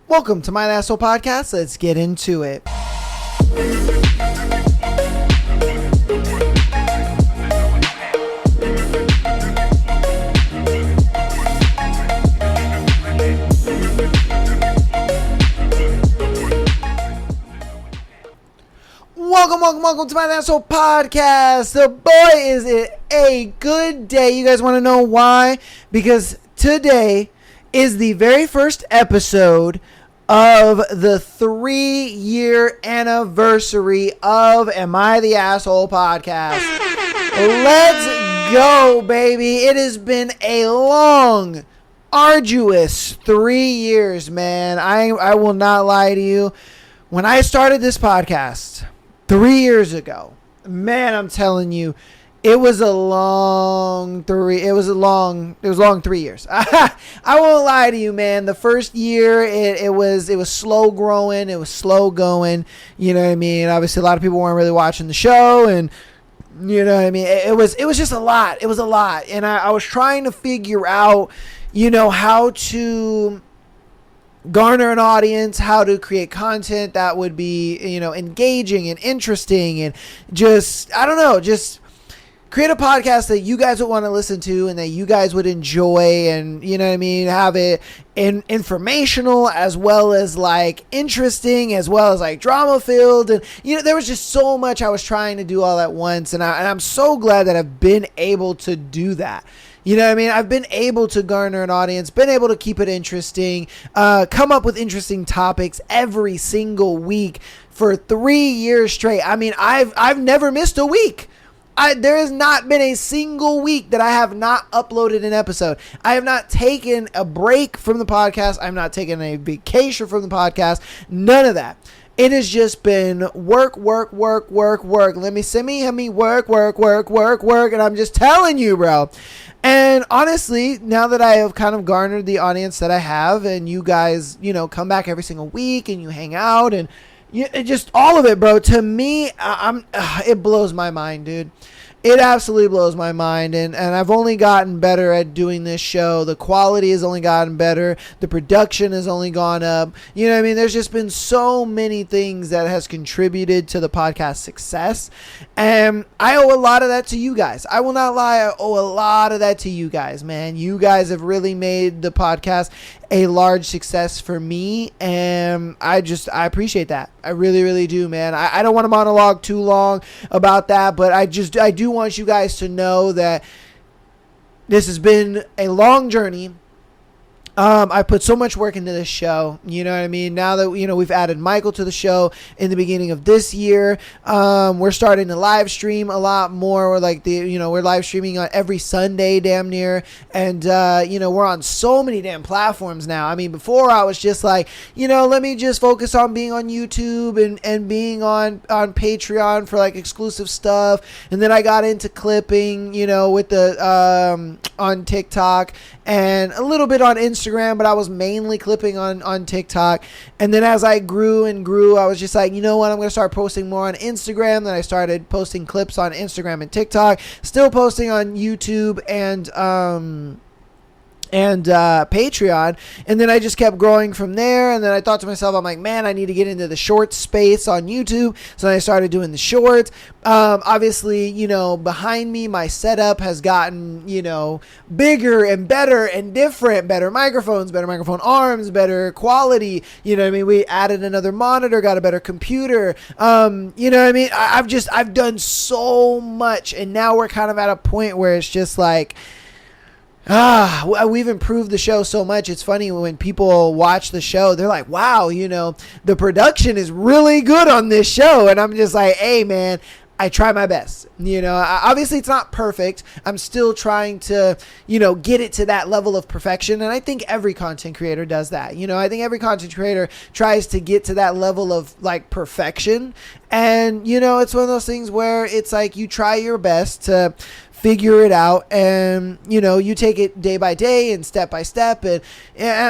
Welcome to My Asshole Podcast. Let's get into it. Welcome to My Asshole Podcast. The boy, is it a good day. You guys want to know why? Because today is the very first episode of the 3-year anniversary of Am I the Asshole Podcast. Let's go, baby. It has been a long, arduous 3 years, man. I will not lie to you. When I started this podcast 3 years ago, man, I'm telling you, it was long 3 years. I won't lie to you, man. The first year, it was slow growing. It was slow going. You know what I mean? Obviously, a lot of people weren't really watching the show, and you know what I mean? It was just a lot. It was a lot. And I was trying to figure out, how to garner an audience, how to create content that would be, engaging and interesting, and just create a podcast that you guys would want to listen to and that you guys would enjoy, and have it informational as well as like interesting, as well as like drama filled, and there was just so much I was trying to do all at once, and I'm so glad that I've been able to do that. You know what I mean? I've been able to garner an audience, been able to keep it interesting, come up with interesting topics every single week for 3 years straight. I mean, I've never missed a week. There has not been a single week that I have not uploaded an episode. I have not taken a break from the podcast. I'm not taking a vacation from the podcast. None of that. It has just been work. Let me send me work. And I'm just telling you, bro. And honestly, now that I have kind of garnered the audience that I have, and you guys, come back every single week and you hang out, and just all of it, bro, to me, it blows my mind, dude. It absolutely blows my mind, and I've only gotten better at doing this show. The quality has only gotten better. The production has only gone up. You know what I mean? There's just been so many things that has contributed to the podcast success, and I owe a lot of that to you guys. I will not lie. I owe a lot of that to you guys, man. You guys have really made the podcast a large success for me, and I appreciate that. I really, really do, man. I don't want to monologue too long about that, but I do want you guys to know that this has been a long journey. I put so much work into this show, you know what I mean? Now that, we've added Michael to the show in the beginning of this year, we're starting to live stream a lot more. We're like we're live streaming on every Sunday damn near. And, we're on so many damn platforms now. I mean, before I was just like, let me just focus on being on YouTube and being on Patreon for like exclusive stuff. And then I got into clipping, with the, on TikTok and a little bit on Instagram, but I was mainly clipping on TikTok. And then as I grew, I was just like, you know what? I'm going to start posting more on Instagram. Then I started posting clips on Instagram and TikTok, still posting on YouTube and Patreon, and then I just kept growing from there. And then I thought to myself, I'm like, man, I need to get into the short space on YouTube. So then I started doing the shorts. Obviously, behind me, my setup has gotten, bigger and better and different, better microphones, better microphone arms, better quality. You know what I mean? We added another monitor, got a better computer. You know what I mean? I've done so much, and now we're kind of at a point where it's just like, we've improved the show so much. It's funny when people watch the show, they're like, wow, the production is really good on this show. And I'm just like, hey, man, I try my best. Obviously it's not perfect. I'm still trying to, get it to that level of perfection. And I think every content creator does that. I think every content creator tries to get to that level of like perfection. And, it's one of those things where it's like you try your best to figure it out, and you take it day by day and step by step, and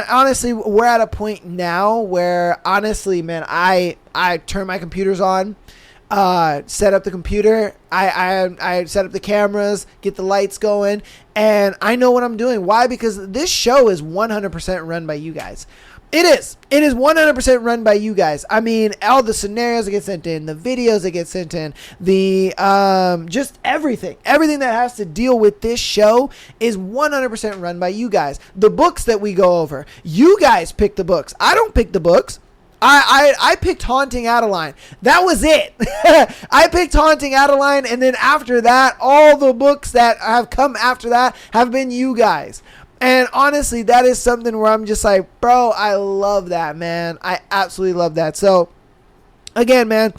honestly, we're at a point now where honestly, man, I turn my computers on, set up the computer. I set up the cameras, get the lights going, and I know what I'm doing. Why? Because this show is 100% run by you guys. It is 100% run by you guys. I mean, all the scenarios that get sent in, the videos that get sent in, the just everything that has to deal with this show is 100% run by you guys. The books that we go over, you guys pick the books. I don't pick the books. I picked Haunting Adeline. That was it. I picked Haunting Adeline, and then after that, all the books that have come after that have been you guys. And honestly, that is something where I'm just like, bro, I love that, man. I absolutely love that. So, again, man,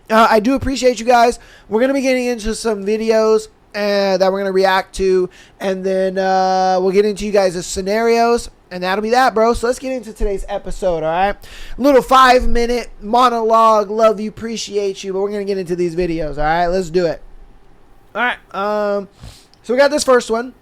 I do appreciate you guys. We're going to be getting into some videos that we're going to react to. And then we'll get into you guys' scenarios. And that'll be that, bro. So let's get into today's episode, all right? Little 5-minute monologue. Love you, appreciate you. But we're going to get into these videos, all right? Let's do it. All right. So we got this first one.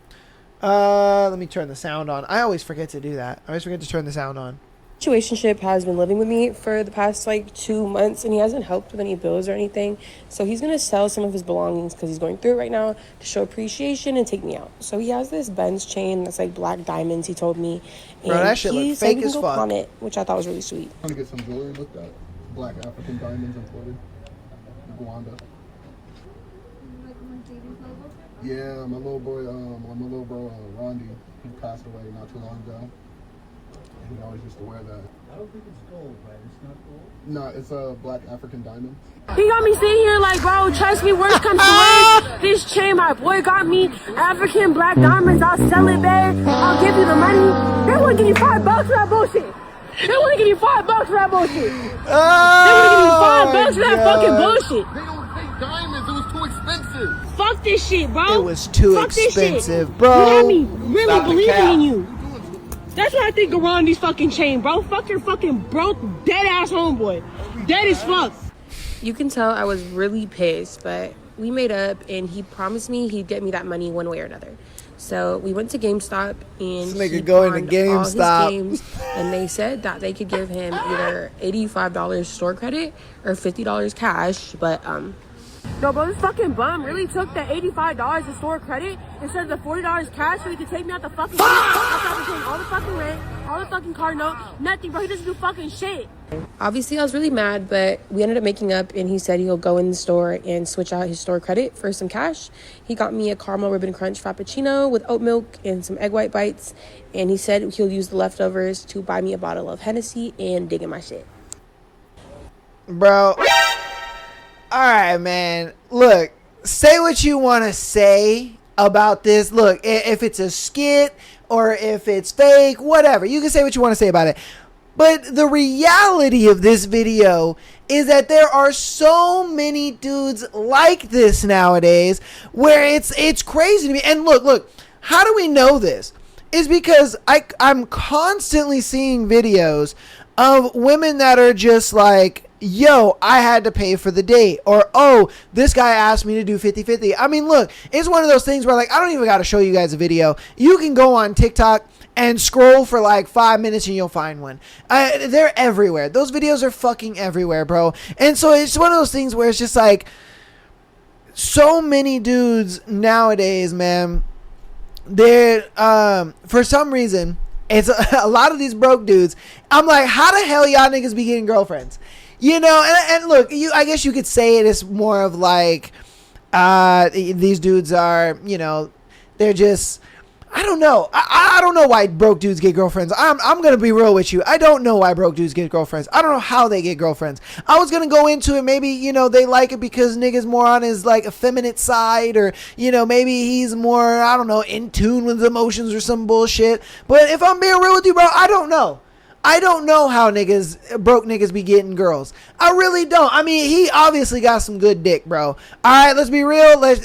Let me turn the sound on. I always forget to do that. I always forget to turn the sound on. Situationship has been living with me for the past 2 months, and he hasn't helped with any bills or anything. So he's gonna sell some of his belongings because he's going through it right now to show appreciation and take me out. So he has this Benz chain that's black diamonds. He told me, and bro, that shit he look said fake we can as go fuck pawn it, which I thought was really sweet. I'm trying to get some jewelry looked at. Black African diamonds imported. Rwanda. Yeah, my little bro, Rondi, he passed away not too long ago. He always used to wear that. I don't think it's gold, right? It's not gold? No, it's a black African diamond. He got me sitting here bro, trust me, worst comes to worst. This chain my boy got me, African black diamonds, I'll sell it, babe. I'll give you the money. They want to give you $5 for that bullshit. They want to give you $5 for that bullshit. They want to give you $5 for that fucking bullshit. They don't take diamonds, it was too expensive. Fuck this shit, bro. It was too Fuck expensive, bro. You had me really Stop the believing cap. in you. That's what I think of Rondi's fucking chain, bro. Fuck your fucking broke, dead-ass homeboy. Dead as fuck. You can tell I was really pissed, but we made up, and he promised me he'd get me that money one way or another. So we went to GameStop, and This nigga he going to pawned all his GameStop. games, and they said that they could give him either $85 store credit or $50 cash, but No, bro, this fucking bum really took the $85 in store credit instead of the $40 cash so he could take me out the fucking shit. I was paying all the fucking rent, all the fucking car note, nothing, bro. He doesn't do fucking shit. obviously I was really mad, but we ended up making up, and he said he'll go in the store and switch out his store credit for some cash. He got me a caramel ribbon crunch frappuccino with oat milk and some egg white bites, and he said he'll use the leftovers to buy me a bottle of Hennessy and dig in my shit. Bro. All right, man. Look, say what you want to say about this. Look, if it's a skit or if it's fake, whatever. You can say what you want to say about it. But the reality of this video is that there are so many dudes like this nowadays where it's crazy to me. And look, how do we know this? Is because I'm constantly seeing videos of women that are just like, yo, I had to pay for the date. Or, oh, this guy asked me to do 50-50. I mean, look, it's one of those things where, I don't even got to show you guys a video. You can go on TikTok and scroll for 5 minutes and you'll find one. They're everywhere. Those videos are fucking everywhere, bro. And so it's one of those things where it's just so many dudes nowadays, man, they're, for some reason, it's a lot of these broke dudes. I'm like, how the hell y'all niggas be getting girlfriends? You know, and look, I guess you could say it is more of these dudes are, they're just, I don't know. I don't know why broke dudes get girlfriends. I'm going to be real with you. I don't know why broke dudes get girlfriends. I don't know how they get girlfriends. I was going to go into it. Maybe, they like it because niggas more on his effeminate side, or, maybe he's more, I don't know, in tune with his emotions or some bullshit. But if I'm being real with you, bro, I don't know. I don't know how broke niggas be getting girls. I really don't. I mean, he obviously got some good dick, bro. All right, let's be real. Let's,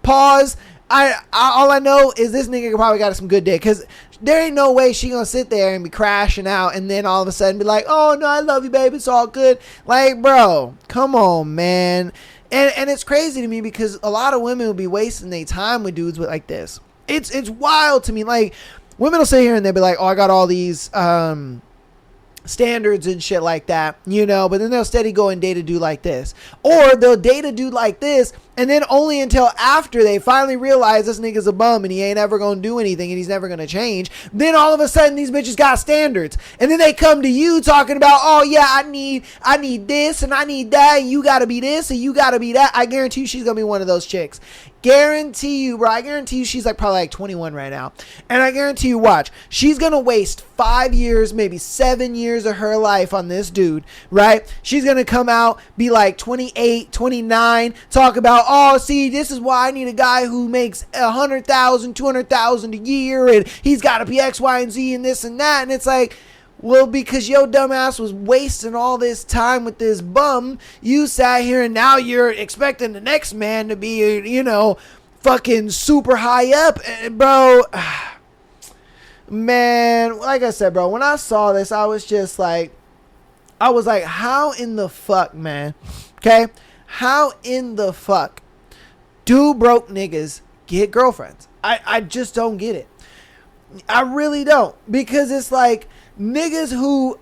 pause. All I know is this nigga probably got some good dick, because there ain't no way she gonna sit there and be crashing out and then all of a sudden be like, oh no, I love you, babe, it's all good. Bro, come on, man. And it's crazy to me because a lot of women will be wasting their time with dudes like this. It's wild to me. Women will sit here and they'll be like, oh, I got all these standards and shit like that, but then they'll steady go and date a dude like this, or they'll date a dude like this, and then only until after they finally realize this nigga's a bum and he ain't ever gonna do anything and he's never gonna change, then all of a sudden these bitches got standards, and then they come to you talking about, oh yeah, I need this and I need that, and you gotta be this and you gotta be that. I guarantee you she's gonna be one of those chicks. Guarantee you, bro. I guarantee you she's probably 21 right now. And I guarantee you, watch, she's going to waste 5 years, maybe 7 years of her life on this dude, right? She's going to come out, be 28, 29, talk about, oh, see, this is why I need a guy who makes 100,000, 200,000 a year, and he's got to be X, Y, and Z and this and that. And it's like, well, because your dumbass was wasting all this time with this bum, you sat here and now you're expecting the next man to be, fucking super high up. Bro, man, like I said, bro, when I saw this, I was like, how in the fuck, man? Okay? How in the fuck do broke niggas get girlfriends? I just don't get it. I really don't. Because it's like, niggas who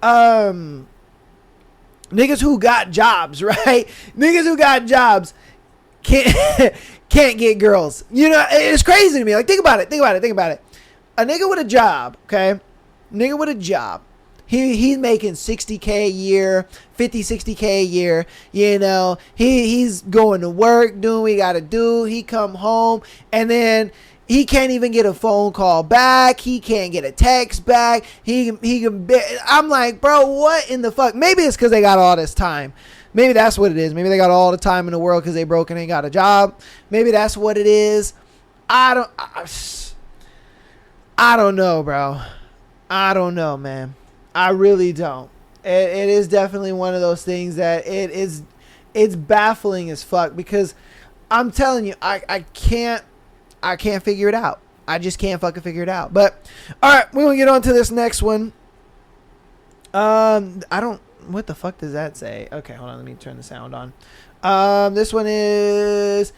got jobs, right? Niggas who got jobs can't get girls. It's crazy to me. Think about it. A nigga with a job, okay? Nigga with a job. He's making $60K a year, $50, $60K a year. He's going to work, doing what he got to do. He come home, and then he can't even get a phone call back. He can't get a text back. I'm like, bro, what in the fuck? Maybe it's because they got all this time. Maybe that's what it is. Maybe they got all the time in the world because they broke and ain't got a job. Maybe that's what it is. I don't know, bro. I don't know, man. I really don't. It is definitely one of those things that it's baffling as fuck, because I'm telling you, I can't figure it out. I just can't fucking figure it out. But all right, we're gonna get on to this next one. What the fuck does that say? Okay, hold on, let me turn the sound on. This one is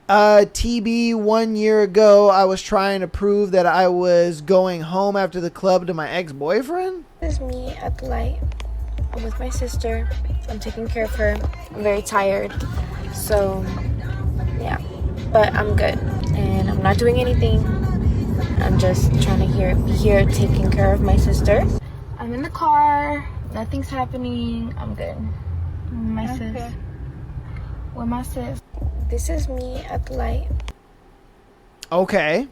TB. 1 year ago, I was trying to prove that I was going home after the club to my ex-boyfriend. This is me at the light. I'm with my sister. I'm taking care of her. I'm very tired. So, yeah. But I'm good. And I'm not doing anything. I'm just trying to be here taking care of my sister. I'm in the car. Nothing's happening. I'm good. My sis. With my sis. This is me at the light. Okay.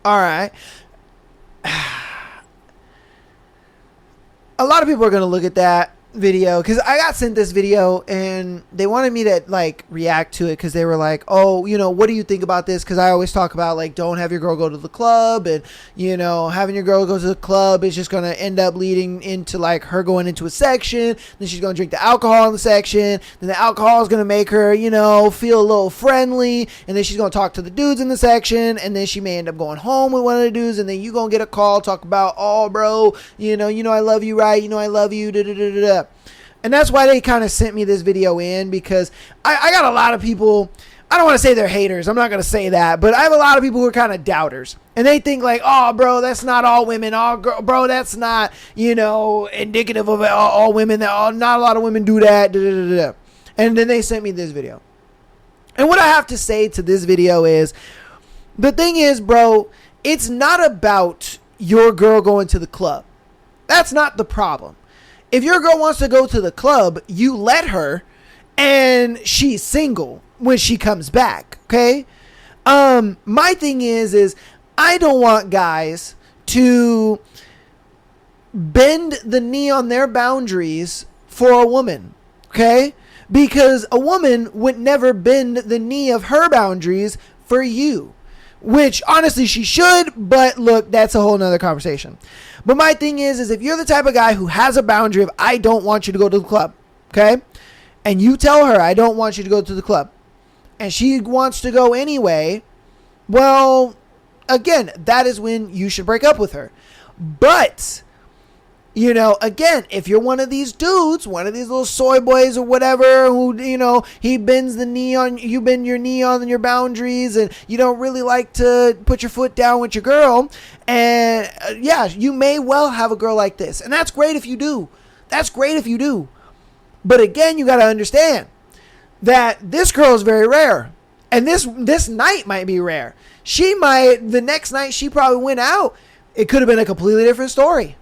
All right. A lot of people are going to look at that video, because I got sent this video and they wanted me to react to it, because they were like, oh, what do you think about this? Because I always talk about don't have your girl go to the club, and having your girl go to the club is just gonna end up leading into her going into a section, then she's gonna drink the alcohol in the section, then the alcohol is gonna make her feel a little friendly, and then she's gonna talk to the dudes in the section, and then she may end up going home with one of the dudes, and then you gonna get a call talk about, oh bro, I love you, right? I love you, da da da da da. And that's why they kind of sent me this video in, because I got a lot of people, I don't want to say they're haters, I'm not going to say that, but I have a lot of people who are kind of doubters. And they think oh, bro, that's not all women. Oh, bro, that's not, indicative of all women. Not a lot of women do that. Da, da, da, da. And then they sent me this video. And what I have to say to this video is, the thing is, bro, it's not about your girl going to the club. That's not the problem. If your girl wants to go to the club, you let her, and she's single when she comes back, okay? My thing is I don't want guys to bend the knee on their boundaries for a woman, okay? Because a woman would never bend the knee of her boundaries for you, which honestly she should, but look, that's a whole nother conversation. But my thing is if you're the type of guy who has a boundary of, I don't want you to go to the club, okay? And you tell her, I don't want you to go to the club, and she wants to go anyway, well, again, that is when you should break up with her. But You know, again, if you're one of these dudes, one of these little soy boys or whatever, who, you know, he bends the knee on, you bend your knee on your boundaries, and you don't really like to put your foot down with your girl, and yeah, you may well have a girl like this. And that's great if you do. That's great if you do. But again, you got to understand that this girl is very rare. And this night might be rare. The next night she probably went out, it could have been a completely different story.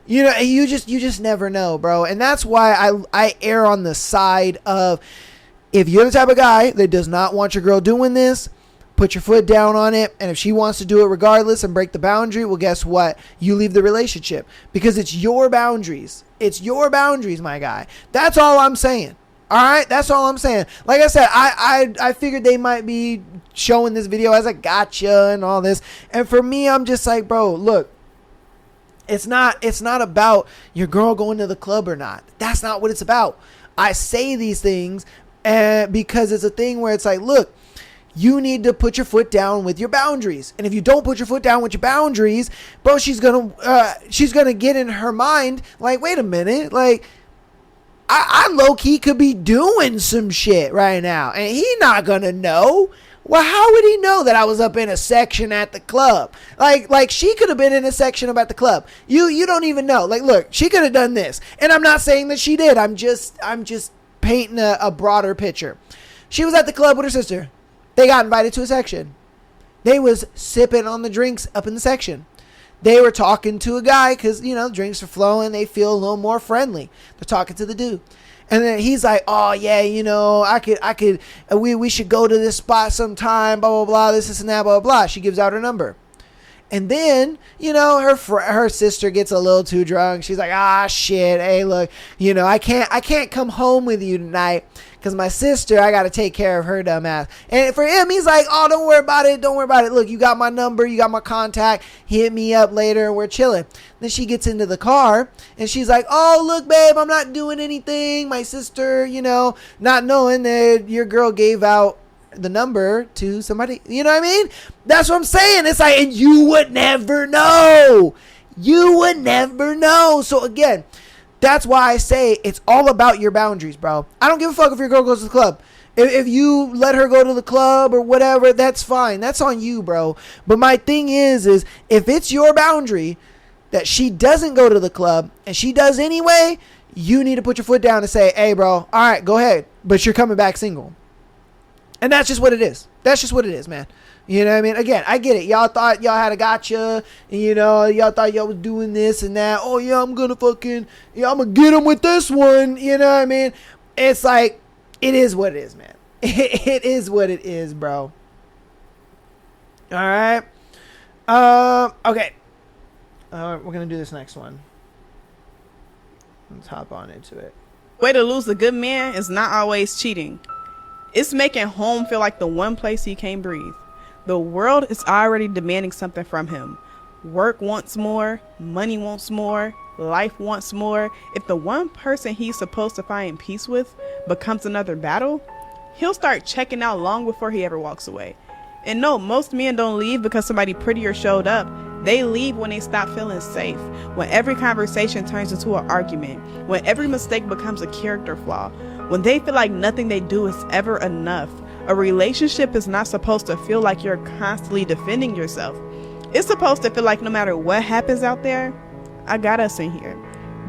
You know, you just never know, bro. And that's why I err on the side of, if you're the type of guy that does not want your girl doing this, put your foot down on it. And if she wants to do it regardless and break the boundary, well, guess what? You leave the relationship, because it's your boundaries. It's your boundaries, my guy. That's all I'm saying. All right, that's all I'm saying. Like I said, I figured they might be showing this video as a gotcha and all this. And for me, I'm just like, bro, look, it's not about your girl going to the club or not. That's not what it's about. I say these things because it's a thing where it's like, look, you need to put your foot down with your boundaries. And if you don't put your foot down with your boundaries, bro, she's gonna get in her mind like, wait a minute, like, I low-key could be doing some shit right now, and he not gonna know. Well, how would he know that I was up in a section at the club? Like she could have been in a section up at the club. You don't even know. Like, look, she could have done this. And I'm not saying that she did. I'm just painting a broader picture. She was at the club with her sister. They got invited to a section. They was sipping on the drinks up in the section. They were talking to a guy because, you know, drinks are flowing. They feel a little more friendly. They're talking to the dude. And then he's like, oh, yeah, you know, we should go to this spot sometime, blah, blah, blah, this and that, blah, blah, blah. She gives out her number. And then, you know, her sister gets a little too drunk. She's like, ah, shit. Hey, look, you know, I can't come home with you tonight because my sister, I got to take care of her dumb ass. And for him, he's like, oh, don't worry about it. Don't worry about it. Look, you got my number. You got my contact. Hit me up later and we're chilling. Then she gets into the car and she's like, oh, look, babe, I'm not doing anything. My sister, you know, not knowing that your girl gave out the number to somebody, you know what I mean? That's what I'm saying. It's like, and you would never know. You would never know. So again, that's why I say it's all about your boundaries, bro. I don't give a fuck if your girl goes to the club. If you let her go to the club or whatever, that's fine. That's on you, bro. But my thing is if it's your boundary that she doesn't go to the club and she does anyway, you need to put your foot down and say, hey, bro, all right, go ahead, but you're coming back single. And that's just what it is. That's just what it is, man. You know what I mean? Again, I get it. Y'all thought y'all had a gotcha. And, you know, y'all thought y'all was doing this and that. Oh, yeah, I'm going to get him with this one. You know what I mean? It's like, it is what it is, man. It is what it is, bro. All right. Okay. We're going to do this next one. Let's hop on into it. Way to lose a good man is not always cheating. It's making home feel like the one place he can't breathe. The world is already demanding something from him. Work wants more, money wants more, life wants more. If the one person he's supposed to find peace with becomes another battle, he'll start checking out long before he ever walks away. And no, most men don't leave because somebody prettier showed up. They leave when they stop feeling safe, when every conversation turns into an argument, when every mistake becomes a character flaw, when they feel like nothing they do is ever enough. A relationship is not supposed to feel like you're constantly defending yourself. It's supposed to feel like no matter what happens out there, I got us in here.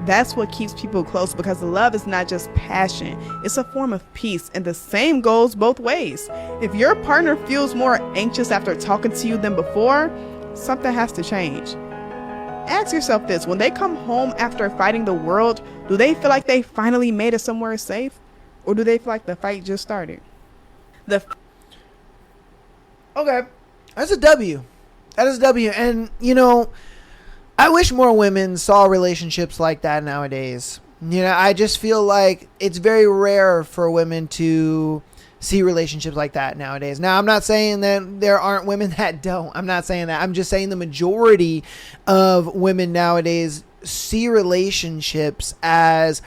That's what keeps people close, because love is not just passion. It's a form of peace, and the same goes both ways. If your partner feels more anxious after talking to you than before, something has to change. Ask yourself this: when they come home after fighting the world, do they feel like they finally made it somewhere safe? Or do they feel like the fight just started? Okay. That's a W. That is a W. And, you know, I wish more women saw relationships like that nowadays. You know, I just feel like it's very rare for women to see relationships like that nowadays. Now, I'm not saying that there aren't women that don't. I'm not saying that. I'm just saying the majority of women nowadays see relationships as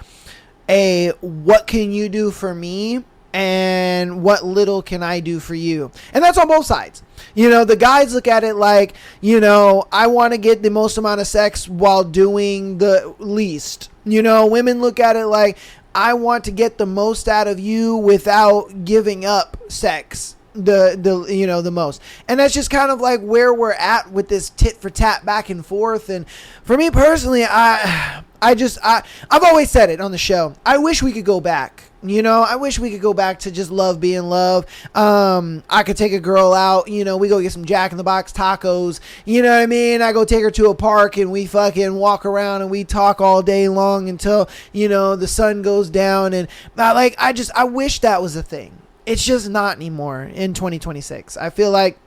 a what can you do for me and what little can I do for you? And that's on both sides. The guys look at it like, I want to get the most amount of sex while doing the least. Women look at it like, I want to get the most out of you without giving up sex the most. And that's just kind of like where we're at with this tit for tat back and forth. And for me personally, I've always said it on the show. I wish we could go back. I wish we could go back to just love being love. I could take a girl out, we go get some Jack in the Box tacos. You know what I mean? I go take her to a park and we fucking walk around and we talk all day long until, the sun goes down. And I wish that was a thing. It's just not anymore in 2026. I feel like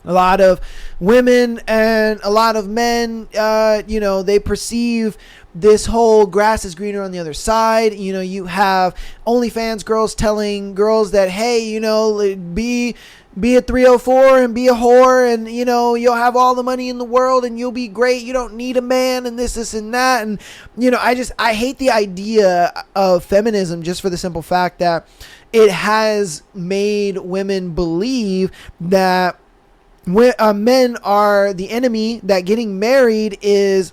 a lot of women and a lot of men, they perceive this whole grass is greener on the other side. You have OnlyFans girls telling girls that, hey, be a 304 and be a whore, and you'll have all the money in the world and you'll be great. You don't need a man, and this and that. And I hate the idea of feminism, just for the simple fact that it has made women believe that men are the enemy, that getting married is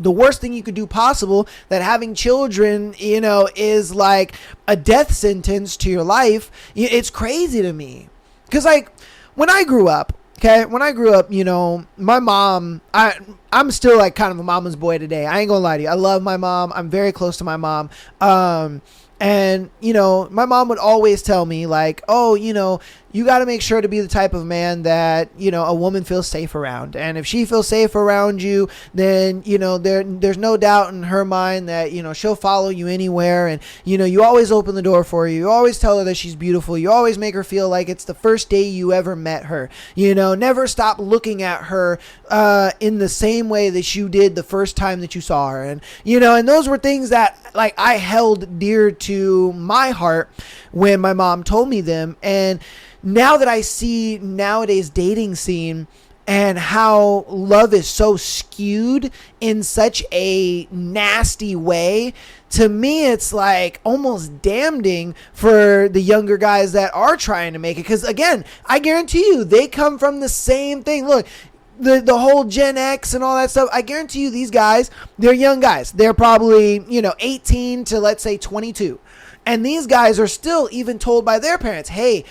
the worst thing you could do possible, that having children, is like a death sentence to your life. It's crazy to me. Because, when I grew up, my mom, I'm still like kind of a mama's boy today. I ain't gonna lie to you. I love my mom. I'm very close to my mom. And, my mom would always tell me like, oh, you got to make sure to be the type of man that, a woman feels safe around. And if she feels safe around you, then, there's no doubt in her mind that, she'll follow you anywhere. And, you always open the door for you. You always tell her that she's beautiful. You always make her feel like it's the first day you ever met her. Never stop looking at her in the same way that you did the first time that you saw her. And, and those were things that I held dear to my heart when my mom told me them. And now that I see nowadays dating scene and how love is so skewed in such a nasty way, to me it's like almost damning for the younger guys that are trying to make it. Because again, I guarantee you they come from the same thing. Look, the whole Gen X and all that stuff, I guarantee you these guys, they're young guys. They're probably, 18 to let's say 22. And these guys are still even told by their parents, hey,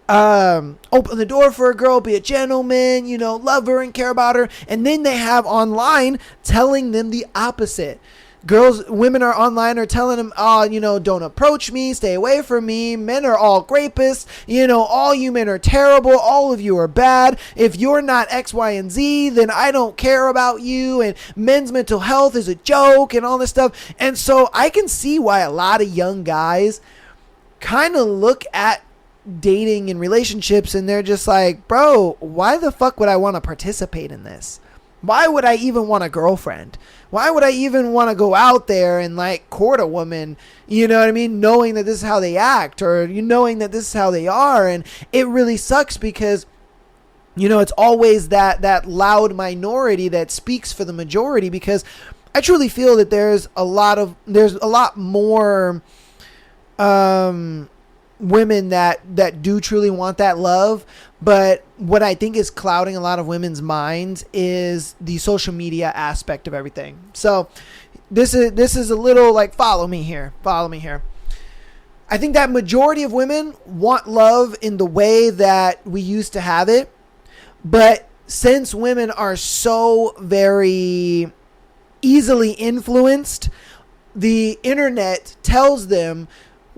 open the door for a girl, be a gentleman, love her and care about her. And then they have online telling them the opposite. Women are online are telling them, don't approach me, stay away from me. Men are all rapists. All you men are terrible. All of you are bad. If you're not X, Y, and Z, then I don't care about you. And men's mental health is a joke and all this stuff. And so I can see why a lot of young guys kind of look at dating and relationships and they're just like, bro, why the fuck would I want to participate in this? Why would I even want a girlfriend? Why would I even want to go out there and court a woman? You know what I mean? Knowing that this is how they act, or knowing that this is how they are. And it really sucks because, it's always that loud minority that speaks for the majority, because I truly feel that there's a lot more women that do truly want that love. But what I think is clouding a lot of women's minds is the social media aspect of everything. So this is a little follow me here. I think that majority of women want love in the way that we used to have it. But since women are so very easily influenced, the internet tells them,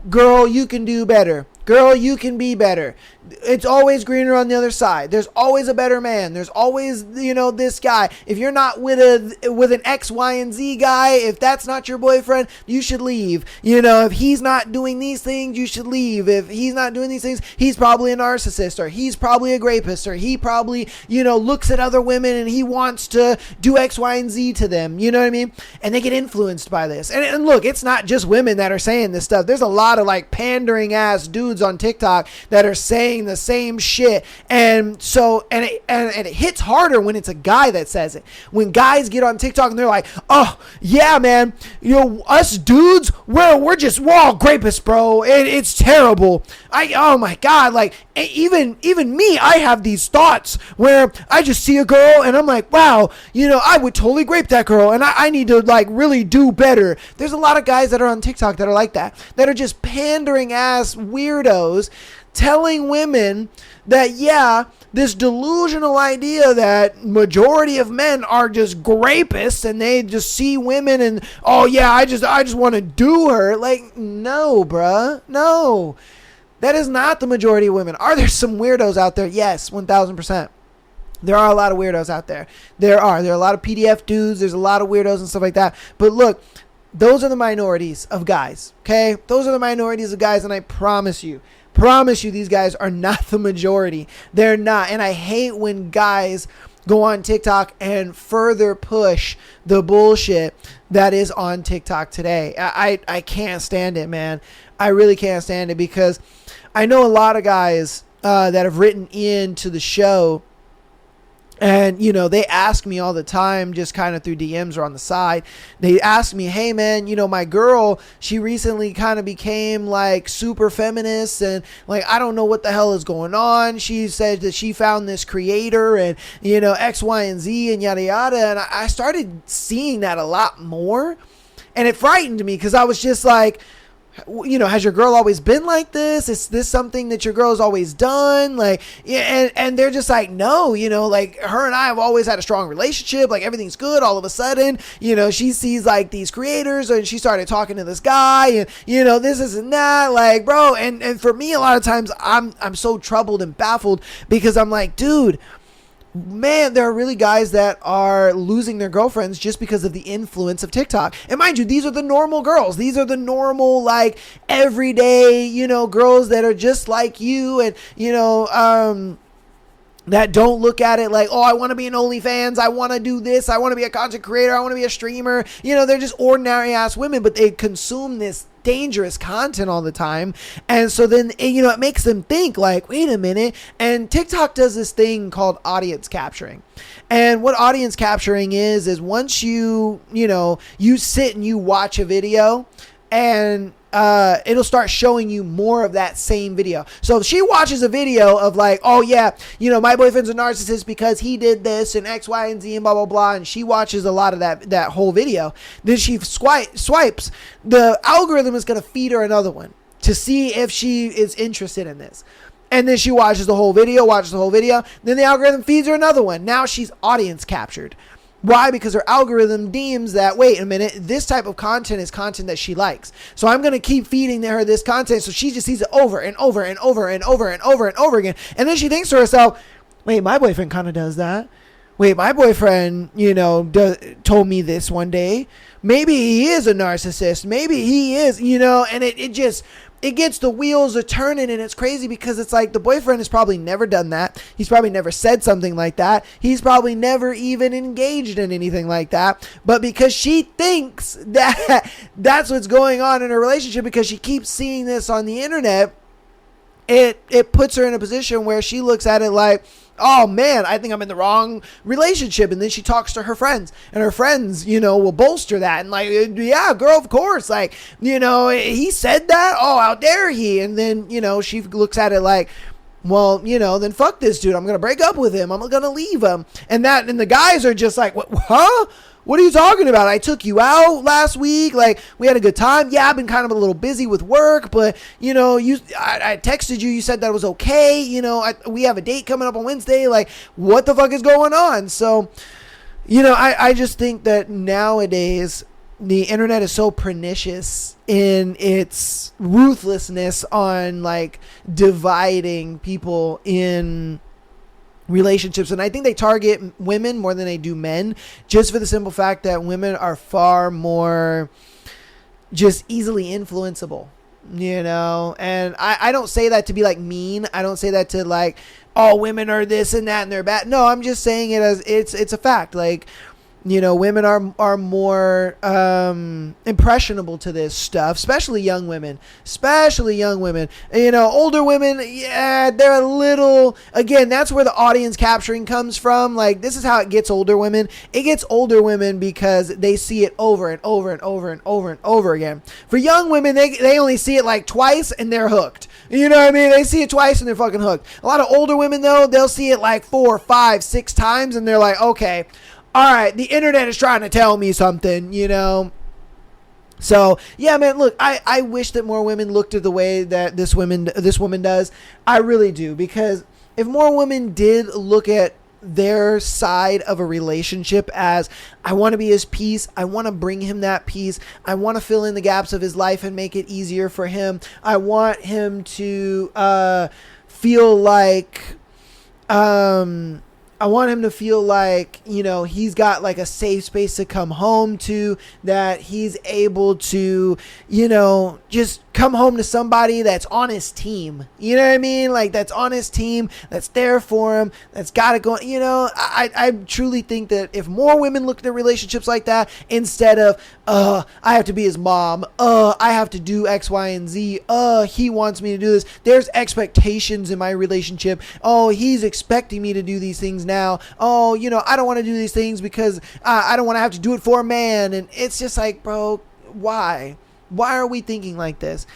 girl, you can do better. Girl, you can be better. It's always greener on the other side. There's always a better man. There's always, this guy. If you're not with an X, Y, and Z guy, if that's not your boyfriend, you should leave. If he's not doing these things, you should leave. If he's not doing these things, he's probably a narcissist, or he's probably a rapist, or he probably, looks at other women and he wants to do X, Y, and Z to them. You know what I mean? And they get influenced by this. And look, it's not just women that are saying this stuff. There's a lot of pandering ass dudes dudes on TikTok that are saying the same shit. And so, and it hits harder when it's a guy that says it. When guys get on TikTok and they're like, oh yeah, man, you know, us dudes, we're all grapists, bro. It's terrible. Oh my God. Like even me, I have these thoughts where I just see a girl and I'm like, wow, you know, I would totally grape that girl and I need to like really do better. There's a lot of guys that are on TikTok that are like that are just pandering ass weirdos telling women that, yeah, this delusional idea that majority of men are just grapists and they just see women and, oh yeah, I just want to do her. Like, no, bruh. No. That is not the majority of women. Are there some weirdos out there? Yes, 1000%. There are a lot of weirdos out there. There are a lot of PDF dudes. There's a lot of weirdos and stuff like that. But look, those are the minorities of guys, okay? Those are the minorities of guys, and I promise you, these guys are not the majority. They're not. And I hate when guys go on TikTok and further push the bullshit that is on TikTok today. I can't stand it, man. I really can't stand it, because I know a lot of guys that have written into the show, and, you know, they ask me all the time, just kind of through DMs or on the side. They ask me, hey, man, you know, my girl, she recently kind of became like super feminist and like, I don't know what the hell is going on. She said that she found this creator and, you know, X, Y, and Z and yada, yada. And I started seeing that a lot more. And it frightened me, because I was just like, you know, has your girl always been like this? Is this something that your girl's always done? Like, yeah, and they're just like, no, you know, like her and I have always had a strong relationship. Like everything's good. All of a sudden, you know, she sees like these creators and she started talking to this guy and, you know, this isn't that, like, bro. And for me, a lot of times I'm so troubled and baffled, because I'm like, dude, man, there are really guys that are losing their girlfriends just because of the influence of TikTok. And mind you, these are the normal girls. These are the normal, like, everyday, you know, girls that are just like you and, you know, that don't look at it like, oh, I want to be an OnlyFans. I want to do this. I want to be a content creator. I want to be a streamer. You know, they're just ordinary ass women, but they consume this dangerous content all the time. And so then, you know, it makes them think like, wait a minute. And TikTok does this thing called audience capturing. And what audience capturing is once you know, you sit and you watch a video, and it'll start showing you more of that same video. So if she watches a video of like, oh yeah, you know, my boyfriend's a narcissist because he did this and X, Y, and Z and blah, blah, blah. And she watches a lot of that whole video. Then she swipes. The algorithm is going to feed her another one to see if she is interested in this. And then she watches the whole video. Then the algorithm feeds her another one. Now she's audience captured. Why? Because her algorithm deems that, wait a minute, this type of content is content that she likes. So I'm going to keep feeding her this content. So she just sees it over and over and over and over and over and over again. And then she thinks to herself, wait, my boyfriend kind of does that. Wait, my boyfriend, you know, told me this one day. Maybe he is a narcissist. Maybe he is, you know, and it gets the wheels a turning, and it's crazy because it's like the boyfriend has probably never done that. He's probably never said something like that. He's probably never even engaged in anything like that. But because she thinks that that's what's going on in her relationship, because she keeps seeing this on the internet, it puts her in a position where she looks at it like, oh man, I think I'm in the wrong relationship. And then she talks to her friends, and her friends, you know, will bolster that and like, yeah, girl, of course, like, you know, he said that, oh, how dare he? And then, you know, she looks at it like, well, you know, then fuck this dude, I'm gonna break up with him, I'm gonna leave him. And the guys are just like, what, huh? What are you talking about? I took you out last week. Like, we had a good time. Yeah, I've been kind of a little busy with work, but, you know, I texted you. You said that was okay. You know, we have a date coming up on Wednesday. Like, what the fuck is going on? So, you know, I just think that nowadays the internet is so pernicious in its ruthlessness on, like, dividing people in relationships. And I think they target women more than they do men, just for the simple fact that women are far more just easily influenceable, you know. And I don't say that to be like mean. I don't say that to like, oh, women are this and that and they're bad. No, I'm just saying it as it's a fact. Like, You know, women are more impressionable to this stuff, especially young women. You know, older women, yeah, they're a little, again, that's where the audience capturing comes from. Like, this is how it gets older women. It gets older women because they see it over and over and over and over and over again. For young women, they only see it like twice and they're hooked. You know what I mean? They see it twice and they're fucking hooked. A lot of older women, though, they'll see it like 4, 5, 6 times and they're like, okay, all right, the internet is trying to tell me something, you know? So, yeah, man, look, I wish that more women looked at the way that this woman does. I really do, because if more women did look at their side of a relationship as, I want to be his peace, I want to bring him that peace, I want to fill in the gaps of his life and make it easier for him, I want him to feel like... I want him to feel like, you know, he's got like a safe space to come home to, that he's able to, you know, just come home to somebody that's on his team. You know what I mean? Like, that's on his team, that's there for him, that's got it going. You know, I truly think that if more women looked at relationships like that, instead of, I have to be his mom, I have to do X, Y, and Z, he wants me to do this. There's expectations in my relationship. Oh, he's expecting me to do these things now. Oh, you know, I don't want to do these things because I don't want to have to do it for a man. And it's just like, bro, why are we thinking like this?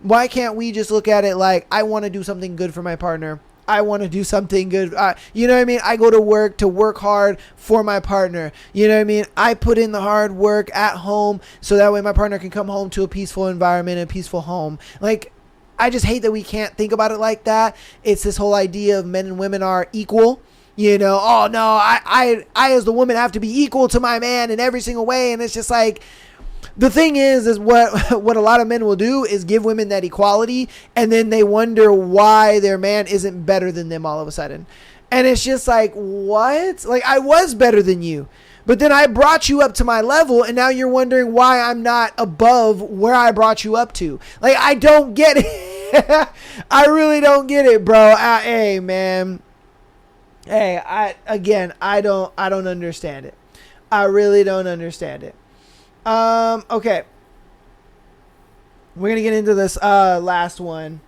Why can't we just look at it like, I want to do something good for my partner, I want to do something good, you know what I mean? I go to work hard for my partner, you know what I mean? I put in the hard work at home so that way my partner can come home to a peaceful environment and a peaceful home. Like, I just hate that we can't think about it like that. It's this whole idea of men and women are equal. You know, oh no, I as the woman have to be equal to my man in every single way. And it's just like, the thing is what a lot of men will do is give women that equality, and then they wonder why their man isn't better than them all of a sudden. And it's just like, what? Like, I was better than you, but then I brought you up to my level, and now you're wondering why I'm not above where I brought you up to. Like, I don't get it. I really don't get it, bro. Hey, man. Hey, I don't understand it. I really don't understand it. Okay. We're going to get into this last one.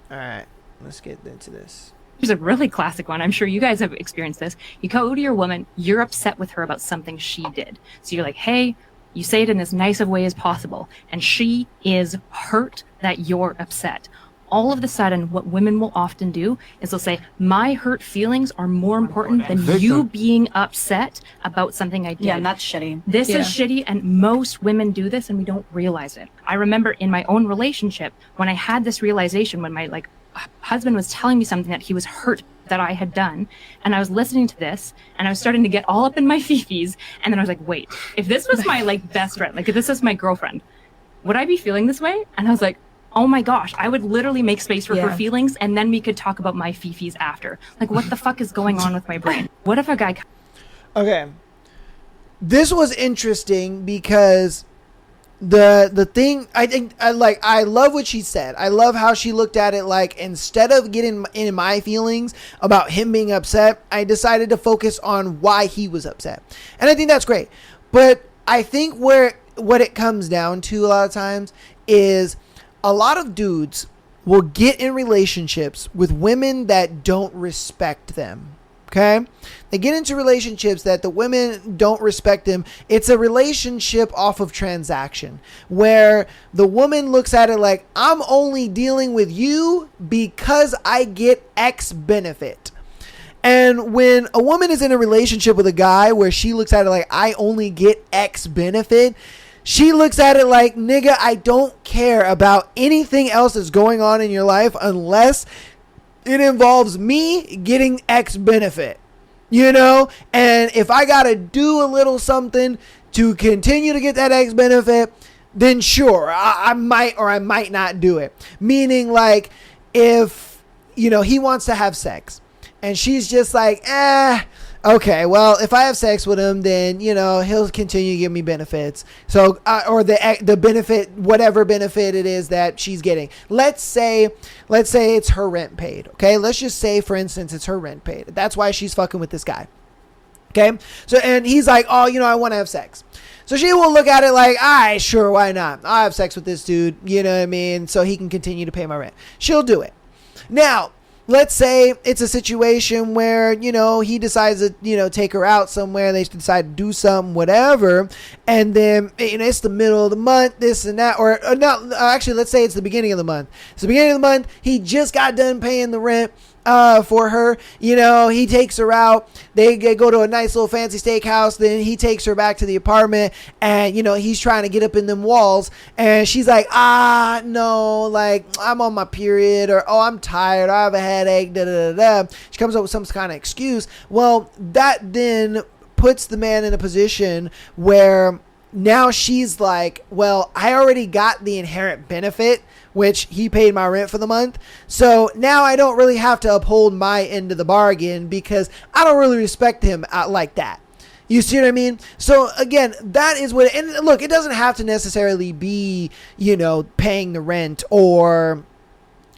All right. Let's get into this. Here's a really classic one. I'm sure you guys have experienced this. You go to your woman, you're upset with her about something she did. So you're like, hey, you say it in as nice of way as possible. And she is hurt that you're upset. All of a sudden, what women will often do is they'll say, my hurt feelings are more important than you being upset about something I did. Yeah, and that's shitty. This is shitty, and most women do this, and we don't realize it. I remember in my own relationship, when I had this realization, when my husband was telling me something that he was hurt that I had done, and I was listening to this, and I was starting to get all up in my fifis, and then I was like, wait, if this was my best friend, if this was my girlfriend, would I be feeling this way? And I was like, oh my gosh, I would literally make space for her feelings, and then we could talk about my fifis after. Like, what the fuck is going on with my brain? What if a guy... Okay. This was interesting because the thing, I love what she said. I love how she looked at it, like, instead of getting in my feelings about him being upset, I decided to focus on why he was upset. And I think that's great. But I think what it comes down to a lot of times is... a lot of dudes will get in relationships with women that don't respect them. Okay? They get into relationships that the women don't respect them. It's a relationship off of transaction where the woman looks at it like, I'm only dealing with you because I get X benefit. And when a woman is in a relationship with a guy where she looks at it like, I only get X benefit, she looks at it like, nigga, I don't care about anything else that's going on in your life unless it involves me getting X benefit, you know? And if I got to do a little something to continue to get that X benefit, then sure, I might or I might not do it. Meaning, like, if, you know, he wants to have sex and she's just like, okay, well, if I have sex with him, then, you know, he'll continue to give me benefits. So, or the benefit, whatever benefit it is that she's getting. Let's say it's her rent paid. Okay, let's just say, for instance, it's her rent paid. That's why she's fucking with this guy. Okay. So, and he's like, oh, I want to have sex. So she will look at it like, all right, sure, why not? I'll have sex with this dude, you know what I mean? So he can continue to pay my rent. She'll do it. Now, let's say it's a situation where, he decides to, take her out somewhere. They decide to do something, whatever. And then, it's the middle of the month, this and that. Or no, actually, let's say it's the beginning of the month. It's the beginning of the month. He just got done paying the rent for her. He takes her out. They go to a nice little fancy steakhouse. Then he takes her back to the apartment, and he's trying to get up in them walls, and she's like, no, like, I'm on my period, or oh, I'm tired, I have a headache, da da da da. She comes up with some kind of excuse. Well, that then puts the man in a position where now she's like, well, I already got the inherent benefit, which he paid my rent for the month. So now I don't really have to uphold my end of the bargain because I don't really respect him like that. You see what I mean? So again, that is what, and look, it doesn't have to necessarily be, paying the rent or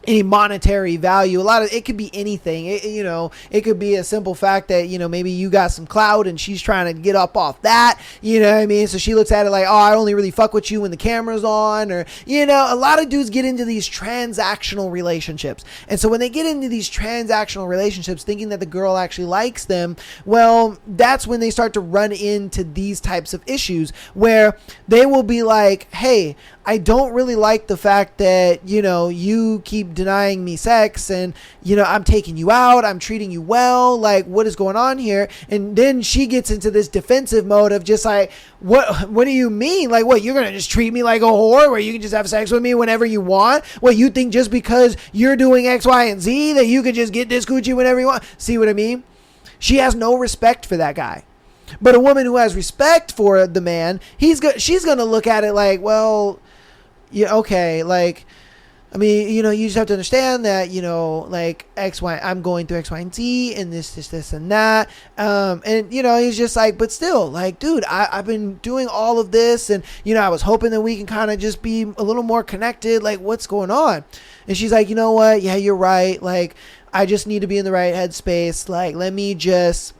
any monetary value. A lot of it could be anything. It could be a simple fact that maybe you got some clout and she's trying to get up off that, you know what I mean? So she looks at it like, oh, I only really fuck with you when the camera's on, or a lot of dudes get into these transactional relationships. And so when they get into these transactional relationships thinking that the girl actually likes them, well, that's when they start to run into these types of issues where they will be like, hey, I don't really like the fact that, you keep denying me sex, and, I'm taking you out, I'm treating you well, like, what is going on here? And then she gets into this defensive mode of just like, what do you mean? Like, what, you're going to just treat me like a whore where you can just have sex with me whenever you want? What, you think just because you're doing X, Y, and Z that you can just get this coochie whenever you want? See what I mean? She has no respect for that guy. But a woman who has respect for the man, she's going to look at it like, well, yeah, okay, like, I mean, you just have to understand that, like X, Y, I'm going through X, Y, and Z, and this, and that. And, he's just like, but still, like, dude, I've been doing all of this, and, I was hoping that we can kind of just be a little more connected. Like, what's going on? And she's like, you know what? Yeah, you're right. Like, I just need to be in the right headspace. Like, let me just,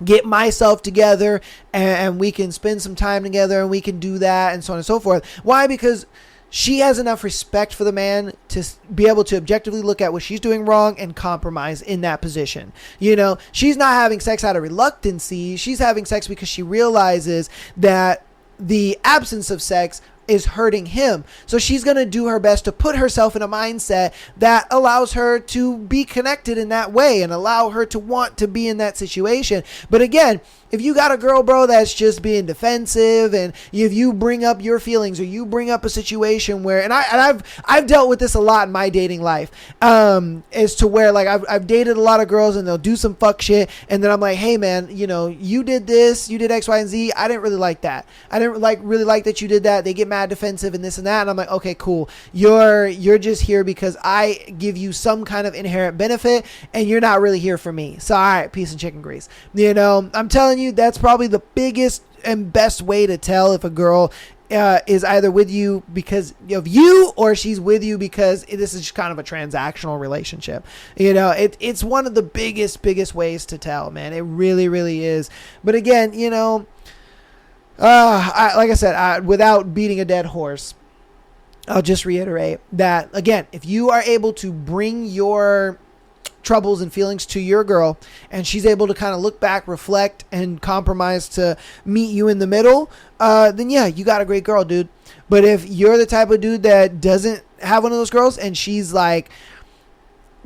get myself together, and we can spend some time together, and we can do that, and so on and so forth. Why? Because she has enough respect for the man to be able to objectively look at what she's doing wrong and compromise in that position. She's not having sex out of reluctancy. She's having sex because she realizes that the absence of sex is hurting him. So she's going to do her best to put herself in a mindset that allows her to be connected in that way and allow her to want to be in that situation. But again, if you got a girl, bro, that's just being defensive, and if you bring up your feelings, or you bring up a situation where, and I've dealt with this a lot in my dating life, as to where, like, I've dated a lot of girls and they'll do some fuck shit, and then I'm like, hey man, you did this, you did X, Y, and Z. I didn't really like that. I didn't really like that you did that. They get mad defensive and this and that, and I'm like, okay, cool. You're just here because I give you some kind of inherent benefit, and you're not really here for me. So all right, peace and chicken grease. I'm telling you, that's probably the biggest and best way to tell if a girl is either with you because of you, or she's with you because this is just kind of a transactional relationship. It's one of the biggest ways to tell, man. It really, really is. But again, like I said, without beating a dead horse, I'll just reiterate that, again, if you are able to bring your troubles and feelings to your girl, and she's able to kind of look back, reflect, and compromise to meet you in the middle, then yeah, you got a great girl, dude. But if you're the type of dude that doesn't have one of those girls, and she's like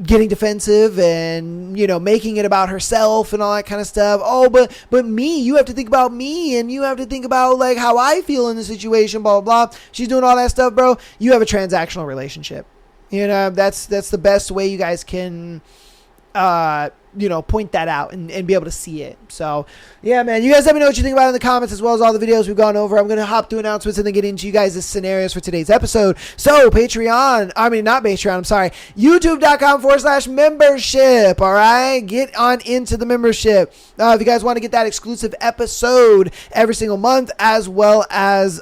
getting defensive and making it about herself and all that kind of stuff, but me, you have to think about me, and you have to think about like how I feel in the situation, blah blah blah. She's doing all that stuff, bro. You have a transactional relationship. That's the best way you guys can point that out and be able to see it. So yeah, man, you guys let me know what you think about it in the comments, as well as all the videos we've gone over. I'm going to hop through announcements and then get into you guys' scenarios for today's episode. So youtube.com/membership. All right, get on into the membership. If you guys want to get that exclusive episode every single month, as well as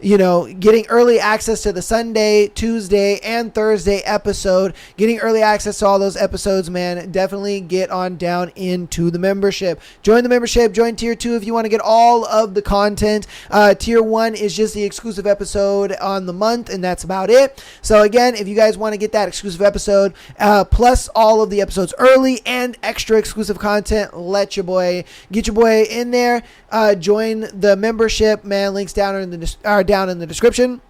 getting early access to the Sunday, Tuesday, and Thursday episode, getting early access to all those episodes, man, definitely definitely get on down into the membership. Join the membership. Join tier 2 if you want to get all of the content. Tier 1 is just the exclusive episode on the month, and that's about it. So again, if you guys want to get that exclusive episode, plus all of the episodes early and extra exclusive content, get your boy in there. Join the membership, man. Links down in the description.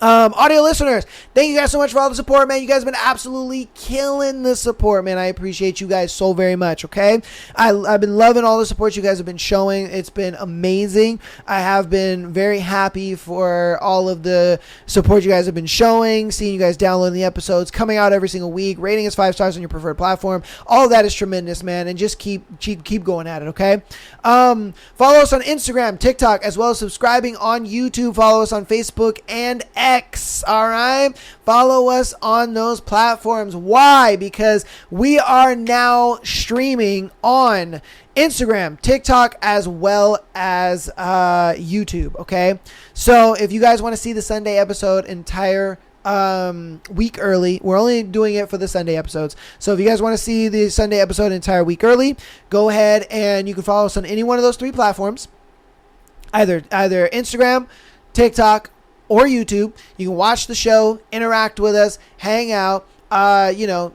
Audio listeners, thank you guys so much for all the support, man. You guys have been absolutely killing the support, man. I appreciate you guys so very much, okay? I've been loving all the support you guys have been showing. It's been amazing. I have been very happy for all of the support you guys have been showing, seeing you guys downloading the episodes, coming out every single week, rating us 5 stars on your preferred platform. All of that is tremendous, man, and just keep going at it, okay? Follow us on Instagram, TikTok, as well as subscribing on YouTube. Follow us on Facebook and X, all right? Follow us on those platforms. Why? Because we are now streaming on Instagram, TikTok, as well as YouTube, okay? So if you guys want to see the Sunday episode entire week early, we're only doing it for the Sunday episodes. So if you guys want to see the Sunday episode entire week early, go ahead and you can follow us on any one of those 3 platforms, either Instagram, TikTok, or YouTube. You can watch the show, interact with us, hang out,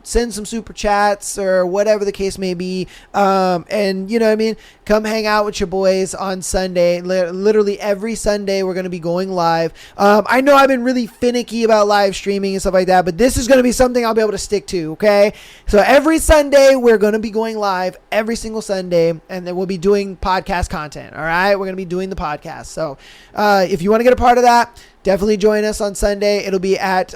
send some super chats or whatever the case may be. And you know what I mean? Come hang out with your boys on Sunday. Literally every Sunday we're going to be going live. I know I've been really finicky about live streaming and stuff like that, but this is going to be something I'll be able to stick to. Okay. So every Sunday we're going to be going live every single Sunday, and then we'll be doing podcast content. All right. We're going to be doing the podcast. So, if you want to get a part of that, definitely join us on Sunday. It'll be at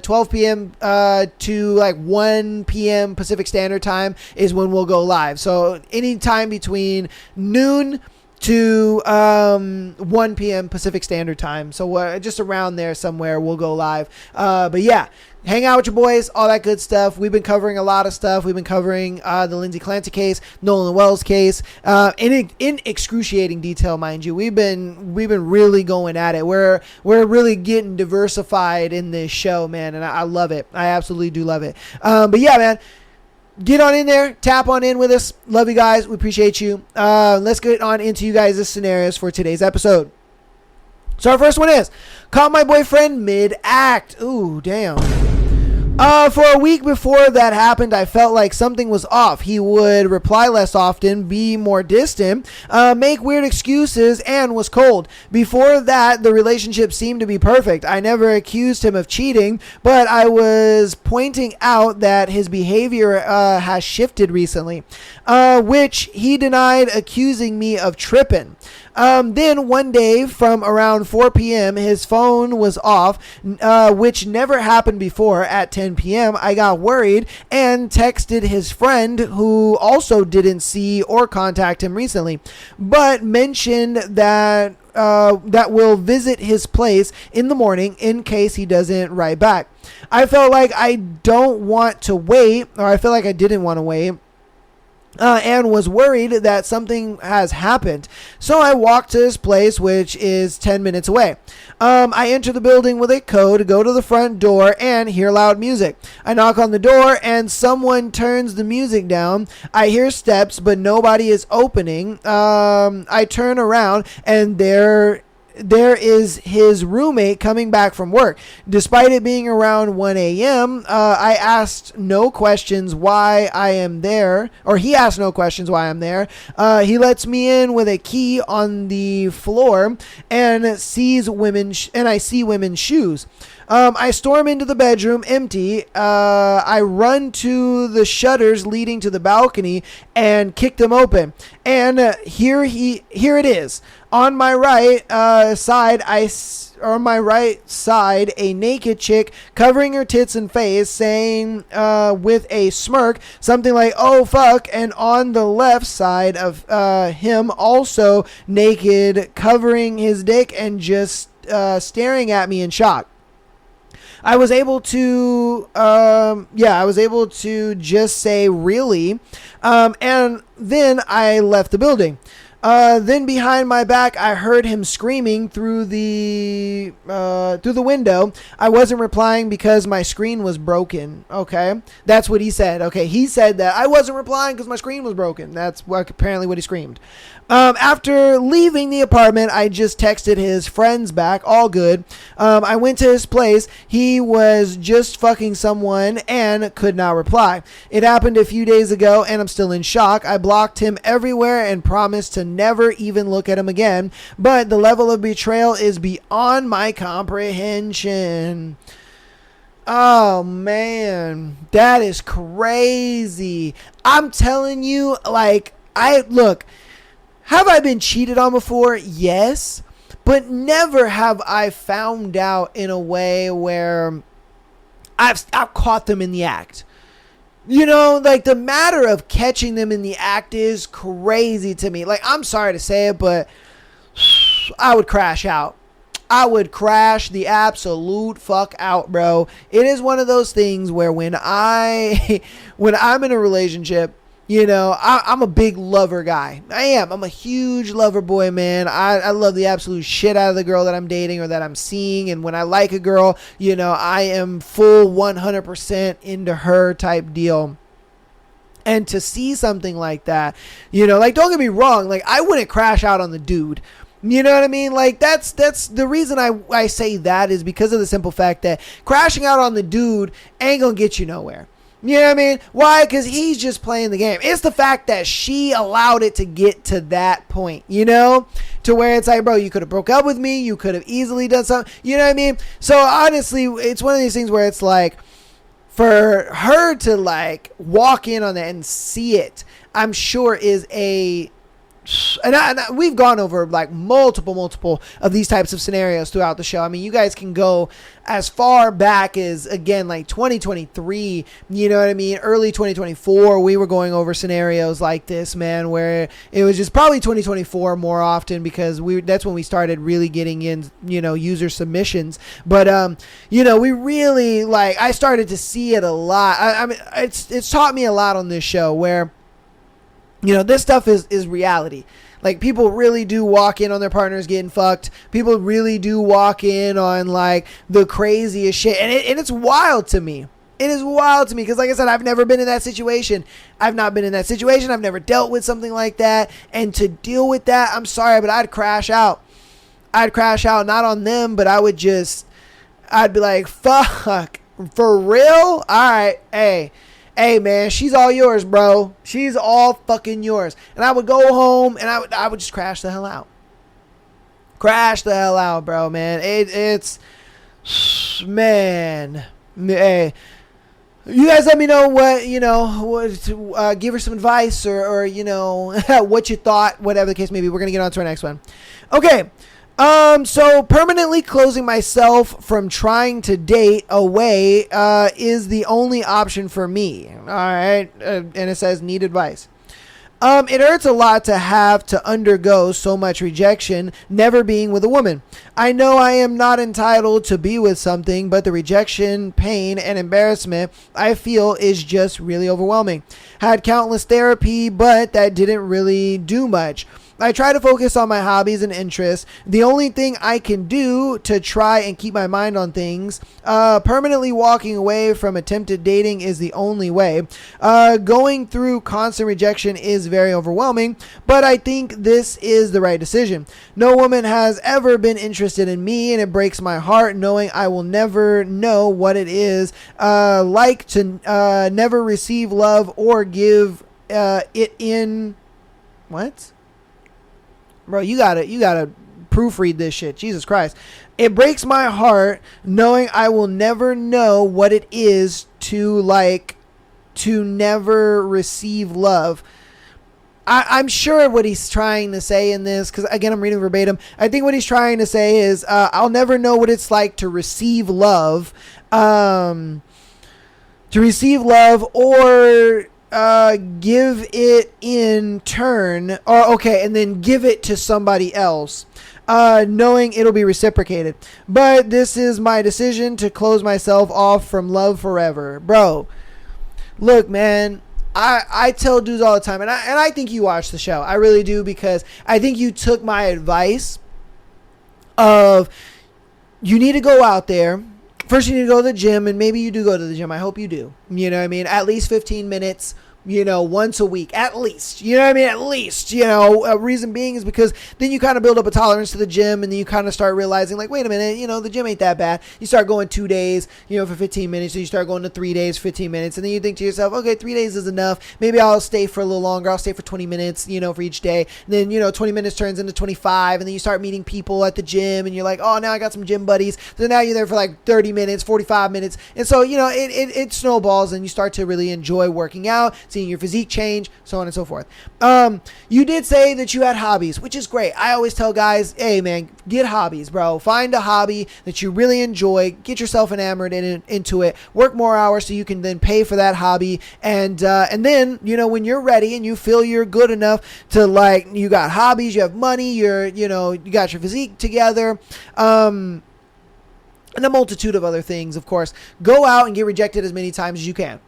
12 p.m. To like 1 p.m. Pacific Standard Time is when we'll go live. So any time between noon to 1 p.m. Pacific Standard Time. So just around there somewhere we'll go live. But yeah, hang out with your boys, all that good stuff. We've been covering a lot of stuff. We've been covering the Lindsay Clancy case, Nolan Wells case, in excruciating detail, mind you. We've been really going at it. We're really getting diversified in this show, man, and I love it. I absolutely do love it. But yeah, man. Get on in there, tap on in with us. Love you guys. We appreciate you. Let's get on into you guys' scenarios for today's episode. So our first one is, caught my boyfriend mid-act. Ooh, damn. For a week before that happened, I felt like something was off. He would reply less often, be more distant, make weird excuses, and was cold. Before that, the relationship seemed to be perfect. I never accused him of cheating, but I was pointing out that his behavior has shifted recently, which he denied, accusing me of tripping. Then one day from around 4 p.m., his phone was off, which never happened before. At 10 p.m., I got worried and texted his friend, who also didn't see or contact him recently, but mentioned that we'll visit his place in the morning in case he doesn't write back. I felt like I didn't want to wait, and was worried that something has happened. So I walked to his place, which is 10 minutes away. I enter the building with a code, go to the front door, and hear loud music. I knock on the door, and someone turns the music down. I hear steps, but nobody is opening. I turn around, and there is his roommate coming back from work. Despite it being around 1 a.m., I asked no questions why I am there, or he asked no questions why I'm there. He lets me in with a key on the floor and I see women's shoes. I storm into the bedroom empty. I run to the shutters leading to the balcony and kick them open. And here it is. On my right side, a naked chick covering her tits and face, saying with a smirk something like, "Oh fuck," and on the left side of him, also naked, covering his dick and just staring at me in shock. I was able to just say, "Really?" And then I left the building. Then behind my back, I heard him screaming through the window. I wasn't replying because my screen was broken. Okay, that's what he said. Okay, he said that I wasn't replying because my screen was broken. That's apparently what he screamed. After leaving the apartment, I just texted his friends back. All good. I went to his place. He was just fucking someone and could not reply. It happened a few days ago and I'm still in shock. I blocked him everywhere and promised to never even look at him again. But the level of betrayal is beyond my comprehension. Oh man, that is crazy. I'm telling you, like, have I been cheated on before? Yes. But never have I found out in a way where I've caught them in the act. You know, like, the matter of catching them in the act is crazy to me. Like, I'm sorry to say it, but I would crash out. I would crash the absolute fuck out, bro. It is one of those things where when I'm in a relationship, you know, I'm a big lover guy. I am. I'm a huge lover boy, man. I love the absolute shit out of the girl that I'm dating or that I'm seeing. And when I like a girl, you know, I am full 100% into her type deal. And to see something like that, you know, like, don't get me wrong. Like, I wouldn't crash out on the dude. You know what I mean? Like, that's the reason I say that is because of the simple fact that crashing out on the dude ain't gonna get you nowhere. You know what I mean? Why? Because he's just playing the game. It's the fact that she allowed it to get to that point, you know? To where it's like, bro, you could have broke up with me. You could have easily done something. You know what I mean? So honestly, it's one of these things where it's like, for her to like walk in on that and see it, I'm sure is a... And we've gone over like multiple of these types of scenarios throughout the show. I mean, you guys can go as far back as, again, like 2023, you know what I mean? Early 2024, we were going over scenarios like this, man, where it was just probably 2024 more often because that's when we started really getting in, you know, user submissions. But, you know, we really, like, I started to see it a lot. I mean, it's taught me a lot on this show where, you know, this stuff is reality. Like, people really do walk in on their partners getting fucked. People really do walk in on, like, the craziest shit. And it's wild to me. It is wild to me because, like I said, I've never been in that situation. I've not been in that situation. I've never dealt with something like that. And to deal with that, I'm sorry, but I'd crash out. I'd crash out, not on them, but I'd be like, fuck, for real? All right, Hey man, she's all yours, bro. She's all fucking yours. And I would go home and I would just crash the hell out. Crash the hell out, bro, man. It's man. Hey, you guys let me know what, you know, give her some advice or you know, what you thought, whatever the case may be. We're going to get on to our next one. Okay. So permanently closing myself from trying to date away is the only option for me. All right. And it says need advice. It hurts a lot to have to undergo so much rejection, never being with a woman. I know I am not entitled to be with something, but the rejection, pain, and embarrassment I feel is just really overwhelming. Had countless therapy, but that didn't really do much. I try to focus on my hobbies and interests. The only thing I can do to try and keep my mind on things, permanently walking away from attempted dating is the only way. Going through constant rejection is very overwhelming, but I think this is the right decision. No woman has ever been interested in me, and it breaks my heart knowing I will never know what it is like to never receive love or give it in... What? Bro, you gotta proofread this shit. Jesus Christ. It breaks my heart knowing I will never know what it is to never receive love. I'm sure what he's trying to say in this, because again, I'm reading verbatim. I think what he's trying to say is, I'll never know what it's like to receive love, or give it in turn, or okay, and then give it to somebody else, knowing it'll be reciprocated. But this is my decision to close myself off from love forever. Bro, look, man, I tell dudes all the time, and I think you watch the show. I really do, because I think you took my advice of you need to go out there. First, you need to go to the gym, and maybe you do go to the gym. I hope you do. You know what I mean? At least 15 minutes, you know, once a week, at least. You know what I mean? At least, you know, a reason being is because then you kind of build up a tolerance to the gym, and then you kind of start realizing, like, wait a minute, you know, the gym ain't that bad. You start going 2 days, you know, for 15 minutes, and you start going to 3 days, 15 minutes, and then you think to yourself, okay, 3 days is enough. Maybe I'll stay for a little longer. I'll stay for 20 minutes, you know, for each day. And then, you know, 20 minutes turns into 25, and then you start meeting people at the gym, and you're like, oh, now I got some gym buddies. So now you're there for like 30 minutes, 45 minutes. And so, you know, it snowballs, and you start to really enjoy working out, seeing your physique change, so on and so forth. You did say that you had hobbies, which is great. I always tell guys, hey man, get hobbies, bro. Find a hobby that you really enjoy. Get yourself enamored into it. Work more hours so you can then pay for that hobby. And then, you know, when you're ready and you feel you're good enough to, like, you got hobbies, you have money, you got your physique together, and a multitude of other things, of course, go out and get rejected as many times as you can.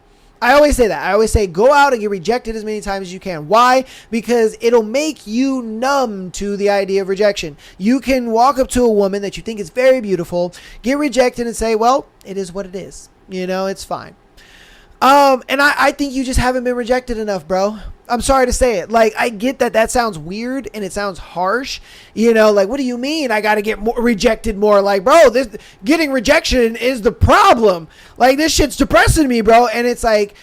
I always say that. I always say go out and get rejected as many times as you can. Why? Because it'll make you numb to the idea of rejection. You can walk up to a woman that you think is very beautiful, get rejected, and say, well, it is what it is. You know, it's fine. And I think you just haven't been rejected enough, bro. I'm sorry to say it. Like, I get that sounds weird and it sounds harsh. You know, like, what do you mean I got to get rejected more? Like, bro, this getting rejection is the problem. Like, this shit's depressing me, bro. And it's like,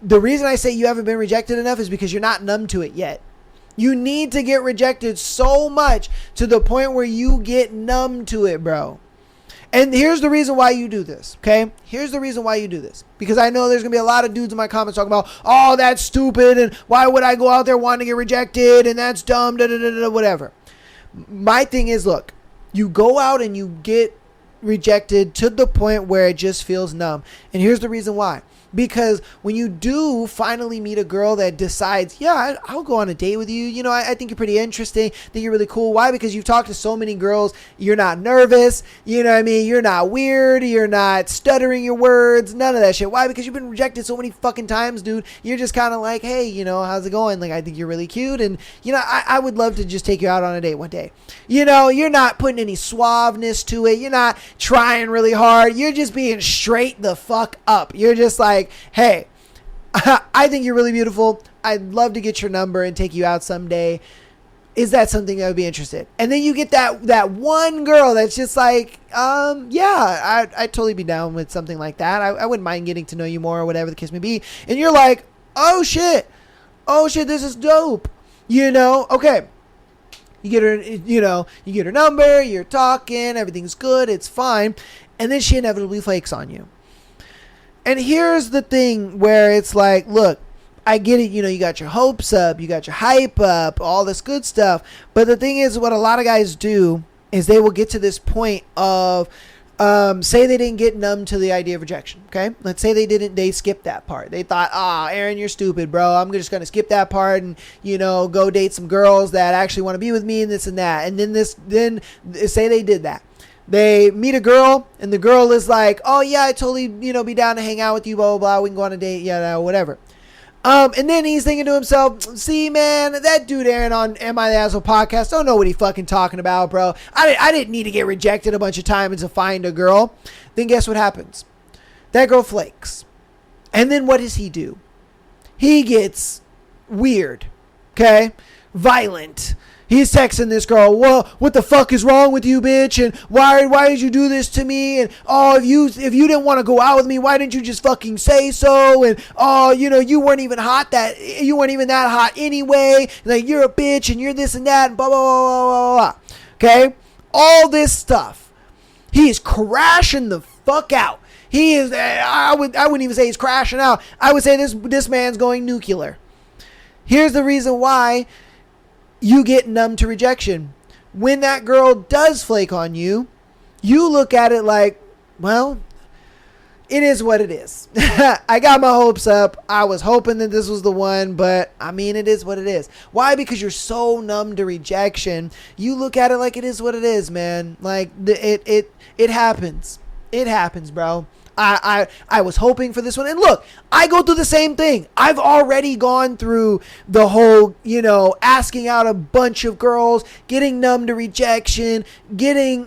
the reason I say you haven't been rejected enough is because you're not numb to it yet. You need to get rejected so much to the point where you get numb to it, bro. And here's the reason why you do this, okay? Here's the reason why you do this. Because I know there's going to be a lot of dudes in my comments talking about, oh, that's stupid, and why would I go out there wanting to get rejected, and that's dumb, whatever. My thing is, look, you go out and you get rejected to the point where it just feels numb. And here's the reason why. Because when you do finally meet a girl that decides, yeah, I'll go on a date with you. You know, I think you're pretty interesting. I think you're really cool. Why? Because you've talked to so many girls. You're not nervous. You know what I mean? You're not weird. You're not stuttering your words. None of that shit. Why? Because you've been rejected so many fucking times, dude. You're just kind of like, hey, you know, how's it going? Like, I think you're really cute. And, you know, I would love to just take you out on a date one day. You know, you're not putting any suaveness to it. You're not trying really hard. You're just being straight the fuck up. You're just like, hey, I think you're really beautiful. I'd love to get your number and take you out someday. Is that something that would be interested? And then you get that one girl that's just like, yeah, I'd totally be down with something like that. I wouldn't mind getting to know you more or whatever the case may be. And you're like, oh shit, this is dope. You know, okay. You get her, you know, you get her number, you're talking, everything's good, it's fine. And then she inevitably flakes on you. And here's the thing where it's like, look, I get it, you know, you got your hopes up, you got your hype up, all this good stuff. But the thing is, what a lot of guys do is they will get to this point of, say they didn't get numb to the idea of rejection, okay? Let's say they skipped that part. They thought, Aaron, you're stupid, bro. I'm just going to skip that part and, you know, go date some girls that actually want to be with me and this and that. And then say they did that. They meet a girl, and the girl is like, oh, yeah, I totally, you know, be down to hang out with you, blah, blah, blah. We can go on a date, yeah, whatever. And then he's thinking to himself, see, man, that dude Aaron on Am I the Asshole podcast don't know what he fucking talking about, bro. I didn't need to get rejected a bunch of times to find a girl. Then guess what happens? That girl flakes. And then what does he do? He gets weird, okay? Violent. He's texting this girl, well, what the fuck is wrong with you, bitch? And why did you do this to me? And, oh, if you didn't want to go out with me, why didn't you just fucking say so? And, oh, you know, you weren't even that hot anyway. Like, you're a bitch and you're this and that and blah, blah, blah, blah, blah, blah. Okay? All this stuff. He is crashing the fuck out. He is, I wouldn't even say he's crashing out. I would say this man's going nuclear. Here's the reason why you get numb to rejection. When that girl does flake on you, you look at it like, well, it is what it is. I got my hopes up. I was hoping that this was the one, but I mean, it is what it is. Why? Because you're so numb to rejection. You look at it like it is what it is, man. Like it happens. It happens, bro. I was hoping for this one. And look, I go through the same thing. I've already gone through the whole, asking out a bunch of girls, getting numb to rejection, getting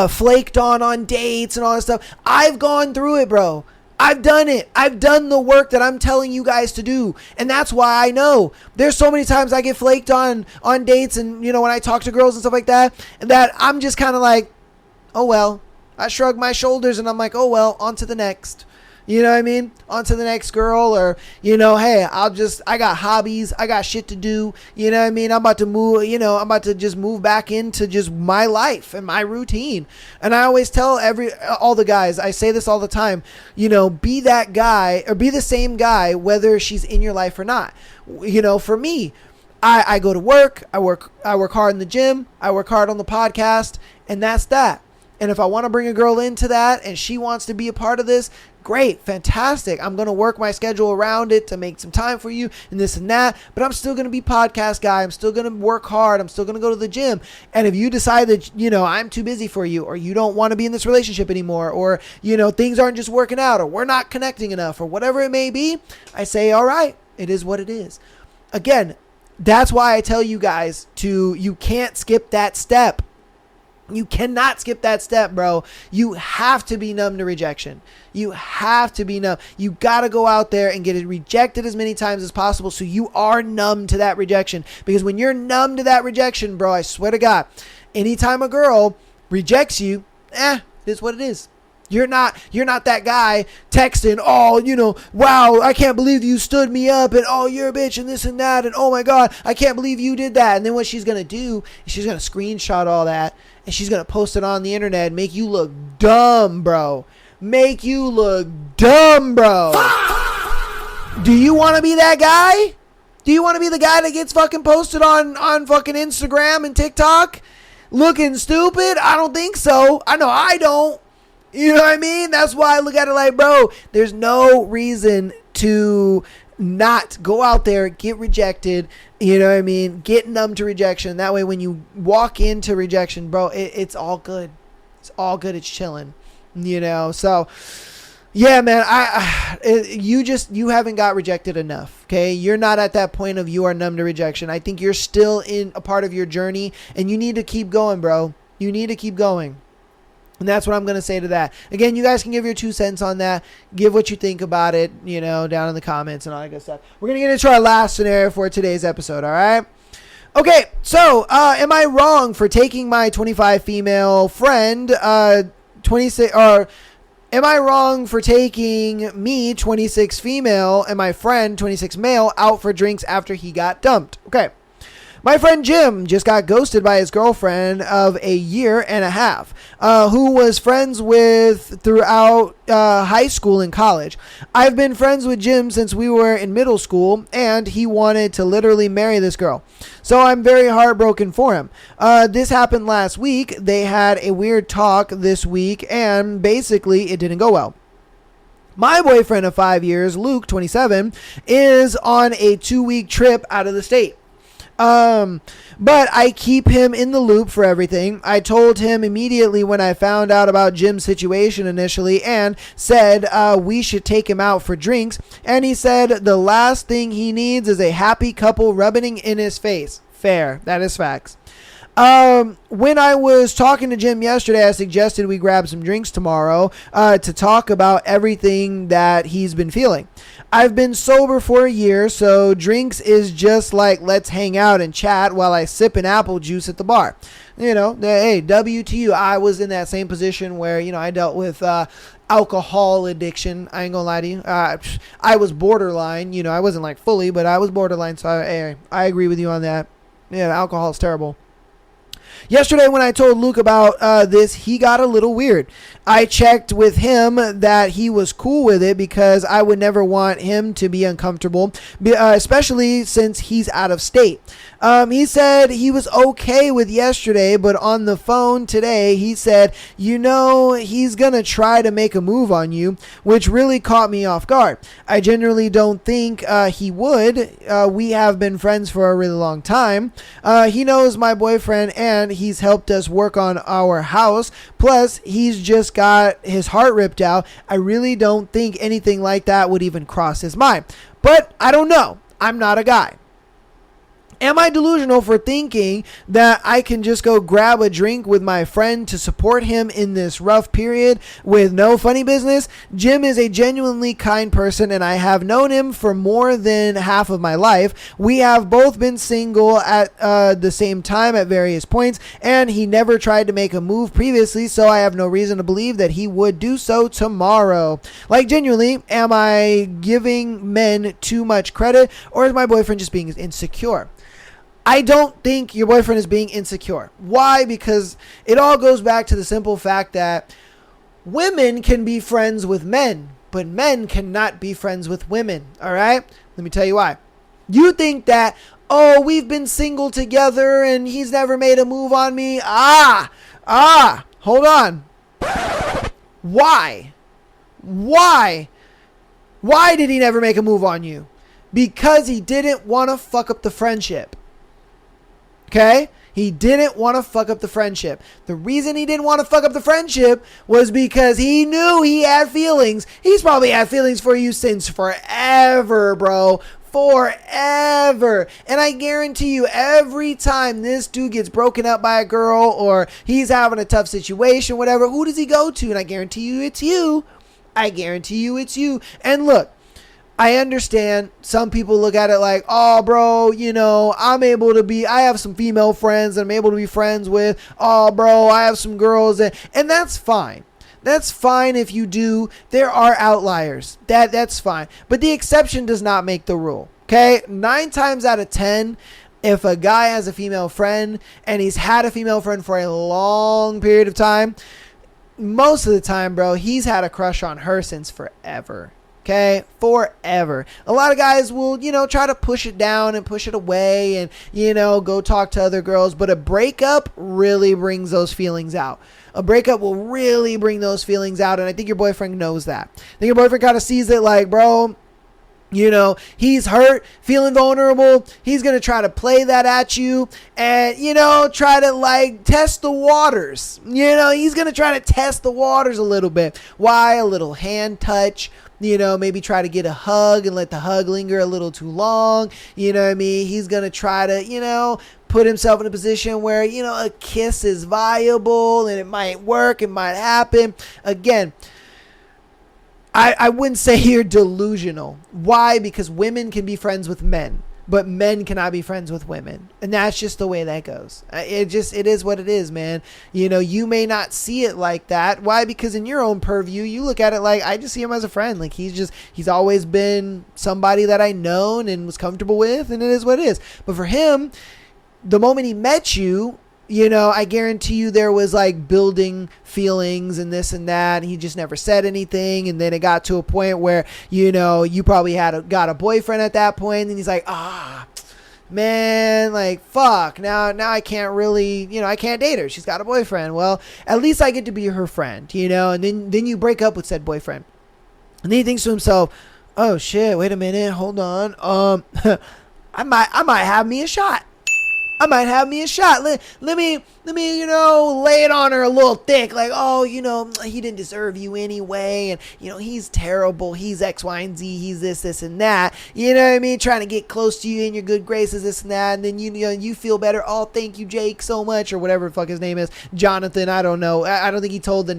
flaked on dates and all that stuff. I've gone through it, bro. I've done it. I've done the work that I'm telling you guys to do. And that's why I know there's so many times I get flaked on dates and, when I talk to girls and stuff like that I'm just kind of like, oh, well, I shrug my shoulders and I'm like, oh, well, on to the next. You know what I mean? On to the next girl, or, hey, I got hobbies. I got shit to do. You know what I mean? I'm about to move, I'm about to just move back into just my life and my routine. And I always tell all the guys, I say this all the time, be that guy or be the same guy, whether she's in your life or not. For me, I go to work, I work hard in the gym, I work hard on the podcast, and that's that. And if I want to bring a girl into that and she wants to be a part of this, great, fantastic. I'm going to work my schedule around it to make some time for you and this and that. But I'm still going to be podcast guy. I'm still going to work hard. I'm still going to go to the gym. And if you decide that, I'm too busy for you, or you don't want to be in this relationship anymore, or, things aren't just working out, or we're not connecting enough, or whatever it may be, I say, all right, it is what it is. Again, that's why I tell you guys you can't skip that step. You cannot skip that step, bro. You have to be numb to rejection. You have to be numb. You got to go out there and get it rejected as many times as possible so you are numb to that rejection. Because when you're numb to that rejection, bro, I swear to God, anytime a girl rejects you, it is what it is. You're not that guy texting, wow, I can't believe you stood me up, and oh, you're a bitch, and this and that, and oh my God, I can't believe you did that. And then what she's going to do is she's going to screenshot all that, and she's going to post it on the internet and make you look dumb, bro. Make you look dumb, bro. Do you want to be that guy? Do you want to be the guy that gets fucking posted on fucking Instagram and TikTok looking stupid? I don't think so. I know I don't. You know what I mean? That's why I look at it like, bro, there's no reason to not go out there, get rejected. You know what I mean? Get numb to rejection. That way when you walk into rejection, bro, it's all good. It's all good. It's chilling. So yeah, man, you haven't got rejected enough. Okay. You're not at that point of you are numb to rejection. I think you're still in a part of your journey and you need to keep going, bro. You need to keep going. And that's what I'm going to say to that. Again, you guys can give your 2 cents on that. Give what you think about it, down in the comments and all that good stuff. We're going to get into our last scenario for today's episode, all right? Okay, so am I wrong for taking my 25 female friend, 26, or am I wrong for taking me, 26 female, and my friend, 26 male, out for drinks after he got dumped? Okay. My friend Jim just got ghosted by his girlfriend of 1.5 years, who was friends with throughout high school and college. I've been friends with Jim since we were in middle school, and he wanted to literally marry this girl. So I'm very heartbroken for him. This happened last week. They had a weird talk this week, and basically it didn't go well. My boyfriend of 5 years, Luke, 27, is on a 2-week trip out of the state. But I keep him in the loop for everything. I told him immediately when I found out about Jim's situation initially and said we should take him out for drinks. And he said the last thing he needs is a happy couple rubbing in his face. Fair. That is facts. When I was talking to Jim yesterday, I suggested we grab some drinks tomorrow to talk about everything that he's been feeling. I've been sober for 1 year, so drinks is just like let's hang out and chat while I sip an apple juice at the bar. Hey, W to you. I was in that same position where, I dealt with alcohol addiction. I ain't gonna lie to you. I was borderline. I wasn't like fully, but I was borderline, so I agree with you on that. Yeah, alcohol is terrible. Yesterday when I told Luke about this, he got a little weird. I checked with him that he was cool with it because I would never want him to be uncomfortable, especially since he's out of state. He said he was okay with yesterday, but on the phone today, he said, he's going to try to make a move on you, which really caught me off guard. I generally don't think he would. We have been friends for a really long time. He knows my boyfriend and and he's helped us work on our house. Plus, he's just got his heart ripped out. I really don't think anything like that would even cross his mind. But I don't know. I'm not a guy. Am I delusional for thinking that I can just go grab a drink with my friend to support him in this rough period with no funny business? Jim is a genuinely kind person, and I have known him for more than half of my life. We have both been single at the same time at various points, and he never tried to make a move previously, so I have no reason to believe that he would do so tomorrow. Like, genuinely, am I giving men too much credit, or is my boyfriend just being insecure? I don't think your boyfriend is being insecure. Why? Because it all goes back to the simple fact that women can be friends with men, but men cannot be friends with women. All right? Let me tell you why. You think that, oh, we've been single together and he's never made a move on me. Hold on. Why? Why did he never make a move on you? Because he didn't want to fuck up the friendship. Okay? He didn't want to fuck up the friendship. The reason he didn't want to fuck up the friendship was because he knew he had feelings. He's probably had feelings for you since forever, bro. Forever. And I guarantee you, every time this dude gets broken up by a girl or he's having a tough situation, whatever, who does he go to? And I guarantee you it's you. I guarantee you it's you. And look, I understand some people look at it like, oh, bro, you know, I have some female friends that I'm able to be friends with. Oh, bro, I have some girls. And that's fine. That's fine if you do. There are outliers. That's fine. But the exception does not make the rule. Okay? 9 times out of 10, if a guy has a female friend and he's had a female friend for a long period of time, most of the time, bro, he's had a crush on her since forever. Okay, forever. A lot of guys will, try to push it down and push it away and, go talk to other girls. But a breakup really brings those feelings out. A breakup will really bring those feelings out. And I think your boyfriend knows that. I think your boyfriend kind of sees it like, bro, he's hurt, feeling vulnerable. He's going to try to play that at you and, try to test the waters. He's going to try to test the waters a little bit. Why? A little hand touch. Maybe try to get a hug and let the hug linger a little too long. You know what I mean? He's going to try to, put himself in a position where, a kiss is viable and it might work. It might happen. Again, I wouldn't say you're delusional. Why? Because women can be friends with men, but men cannot be friends with women. And that's just the way that goes. It is what it is, man. You may not see it like that. Why? Because in your own purview, you look at it like, I just see him as a friend. Like he's always been somebody that I known and was comfortable with, and it is what it is. But for him, the moment he met you, I guarantee you there was building feelings and this and that. He just never said anything. And then it got to a point where, you probably got a boyfriend at that point. And he's like, man, fuck. Now I can't really, I can't date her. She's got a boyfriend. Well, at least I get to be her friend, and then you break up with said boyfriend. And then he thinks to himself, oh shit, wait a minute. Hold on. I might have me a shot. Let me, lay it on her a little thick. He didn't deserve you anyway. And, he's terrible. He's X, Y, and Z. He's this, and that. You know what I mean? Trying to get close to you in your good graces, this and that. And then, you feel better. Oh, thank you, Jake, so much. Or whatever the fuck his name is. Jonathan, I don't know. I don't think he told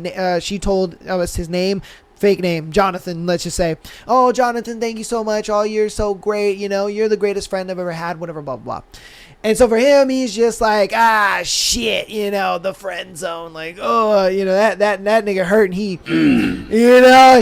she told us his name. Fake name, Jonathan, let's just say. Oh, Jonathan, thank you so much. Oh, you're so great. You're the greatest friend I've ever had, whatever, blah, blah, blah. And so for him, he's just like, shit, the friend zone. That nigga hurt. And he,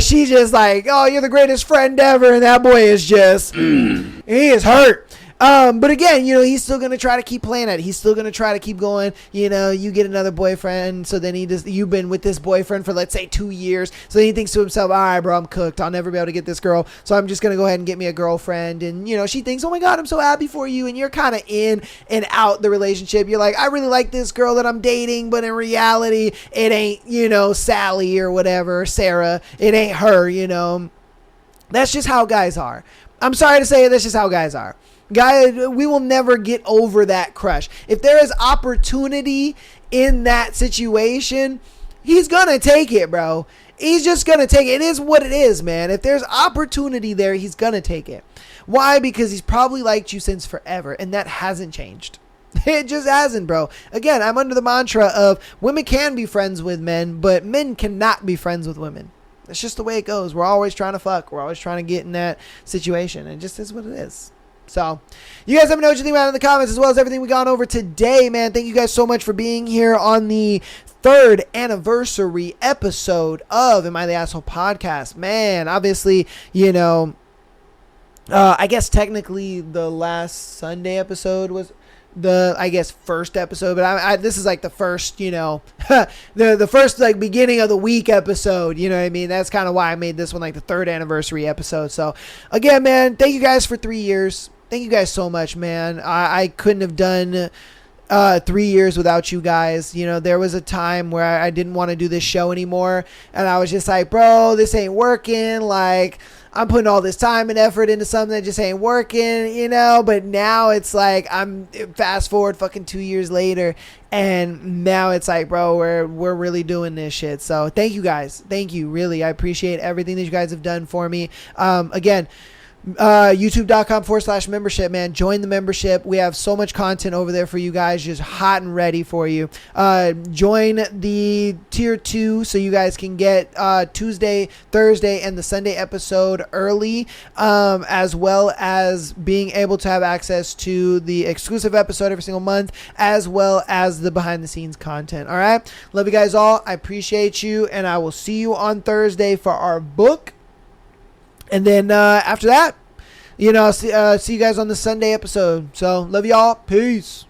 she's just like, oh, you're the greatest friend ever. And that boy is just, he is hurt. But again, he's still going to try to keep playing at it. He's still going to try to keep going. You get another boyfriend. So then you've been with this boyfriend for, let's say, 2 years. So then he thinks to himself, all right, bro, I'm cooked. I'll never be able to get this girl. So I'm just going to go ahead and get me a girlfriend. And, she thinks, oh my God, I'm so happy for you. And you're kind of in and out the relationship. You're like, I really like this girl that I'm dating. But in reality, it ain't, Sally or whatever, Sarah. It ain't her, That's just how guys are. I'm sorry to say it. That's just how guys are. Guy, we will never get over that crush. If there is opportunity in that situation, he's gonna take it, bro. He's just gonna take it. It is what it is, man. If there's opportunity there, he's gonna take it. Why? Because he's probably liked you since forever, and that hasn't changed. It just hasn't, bro. Again, I'm under the mantra of women can be friends with men, but men cannot be friends with women. That's just the way it goes. We're always trying to fuck. We're always trying to get in that situation. It just is what it is. So, you guys let me know what you think about it in the comments, as well as everything we gone over today, man. Thank you guys so much for being here on the 3rd anniversary episode of Am I the Asshole podcast. Man, obviously, you know, I guess technically the last Sunday episode was the, I guess, first episode, but this is like the first, you know, the first like beginning of the week episode, you know what I mean? That's kind of why I made this one like the 3rd anniversary episode. So again, man, thank you guys for 3 years. Thank you guys so much, man. I couldn't have done 3 years without you guys. You know, there was a time where I didn't want to do this show anymore, and I was just like, bro, this ain't working. Like, I'm putting all this time and effort into something that just ain't working, you know. But now it's like, I'm fast forward fucking 2 years later, and now it's like, bro, we're really doing this shit. So thank you guys. Thank you. Really, I appreciate everything that you guys have done for me. Again, youtube.com/membership, man. Join the membership. We have so much content over there for you guys, just hot and ready for you. Join the tier 2 so you guys can get Tuesday, Thursday, and the Sunday episode early, as well as being able to have access to the exclusive episode every single month, as well as the behind the scenes content. All right, love you guys all. I appreciate you, and I will see you on Thursday for our book. And then after that, you know, see you guys on the Sunday episode. So, love y'all. Peace.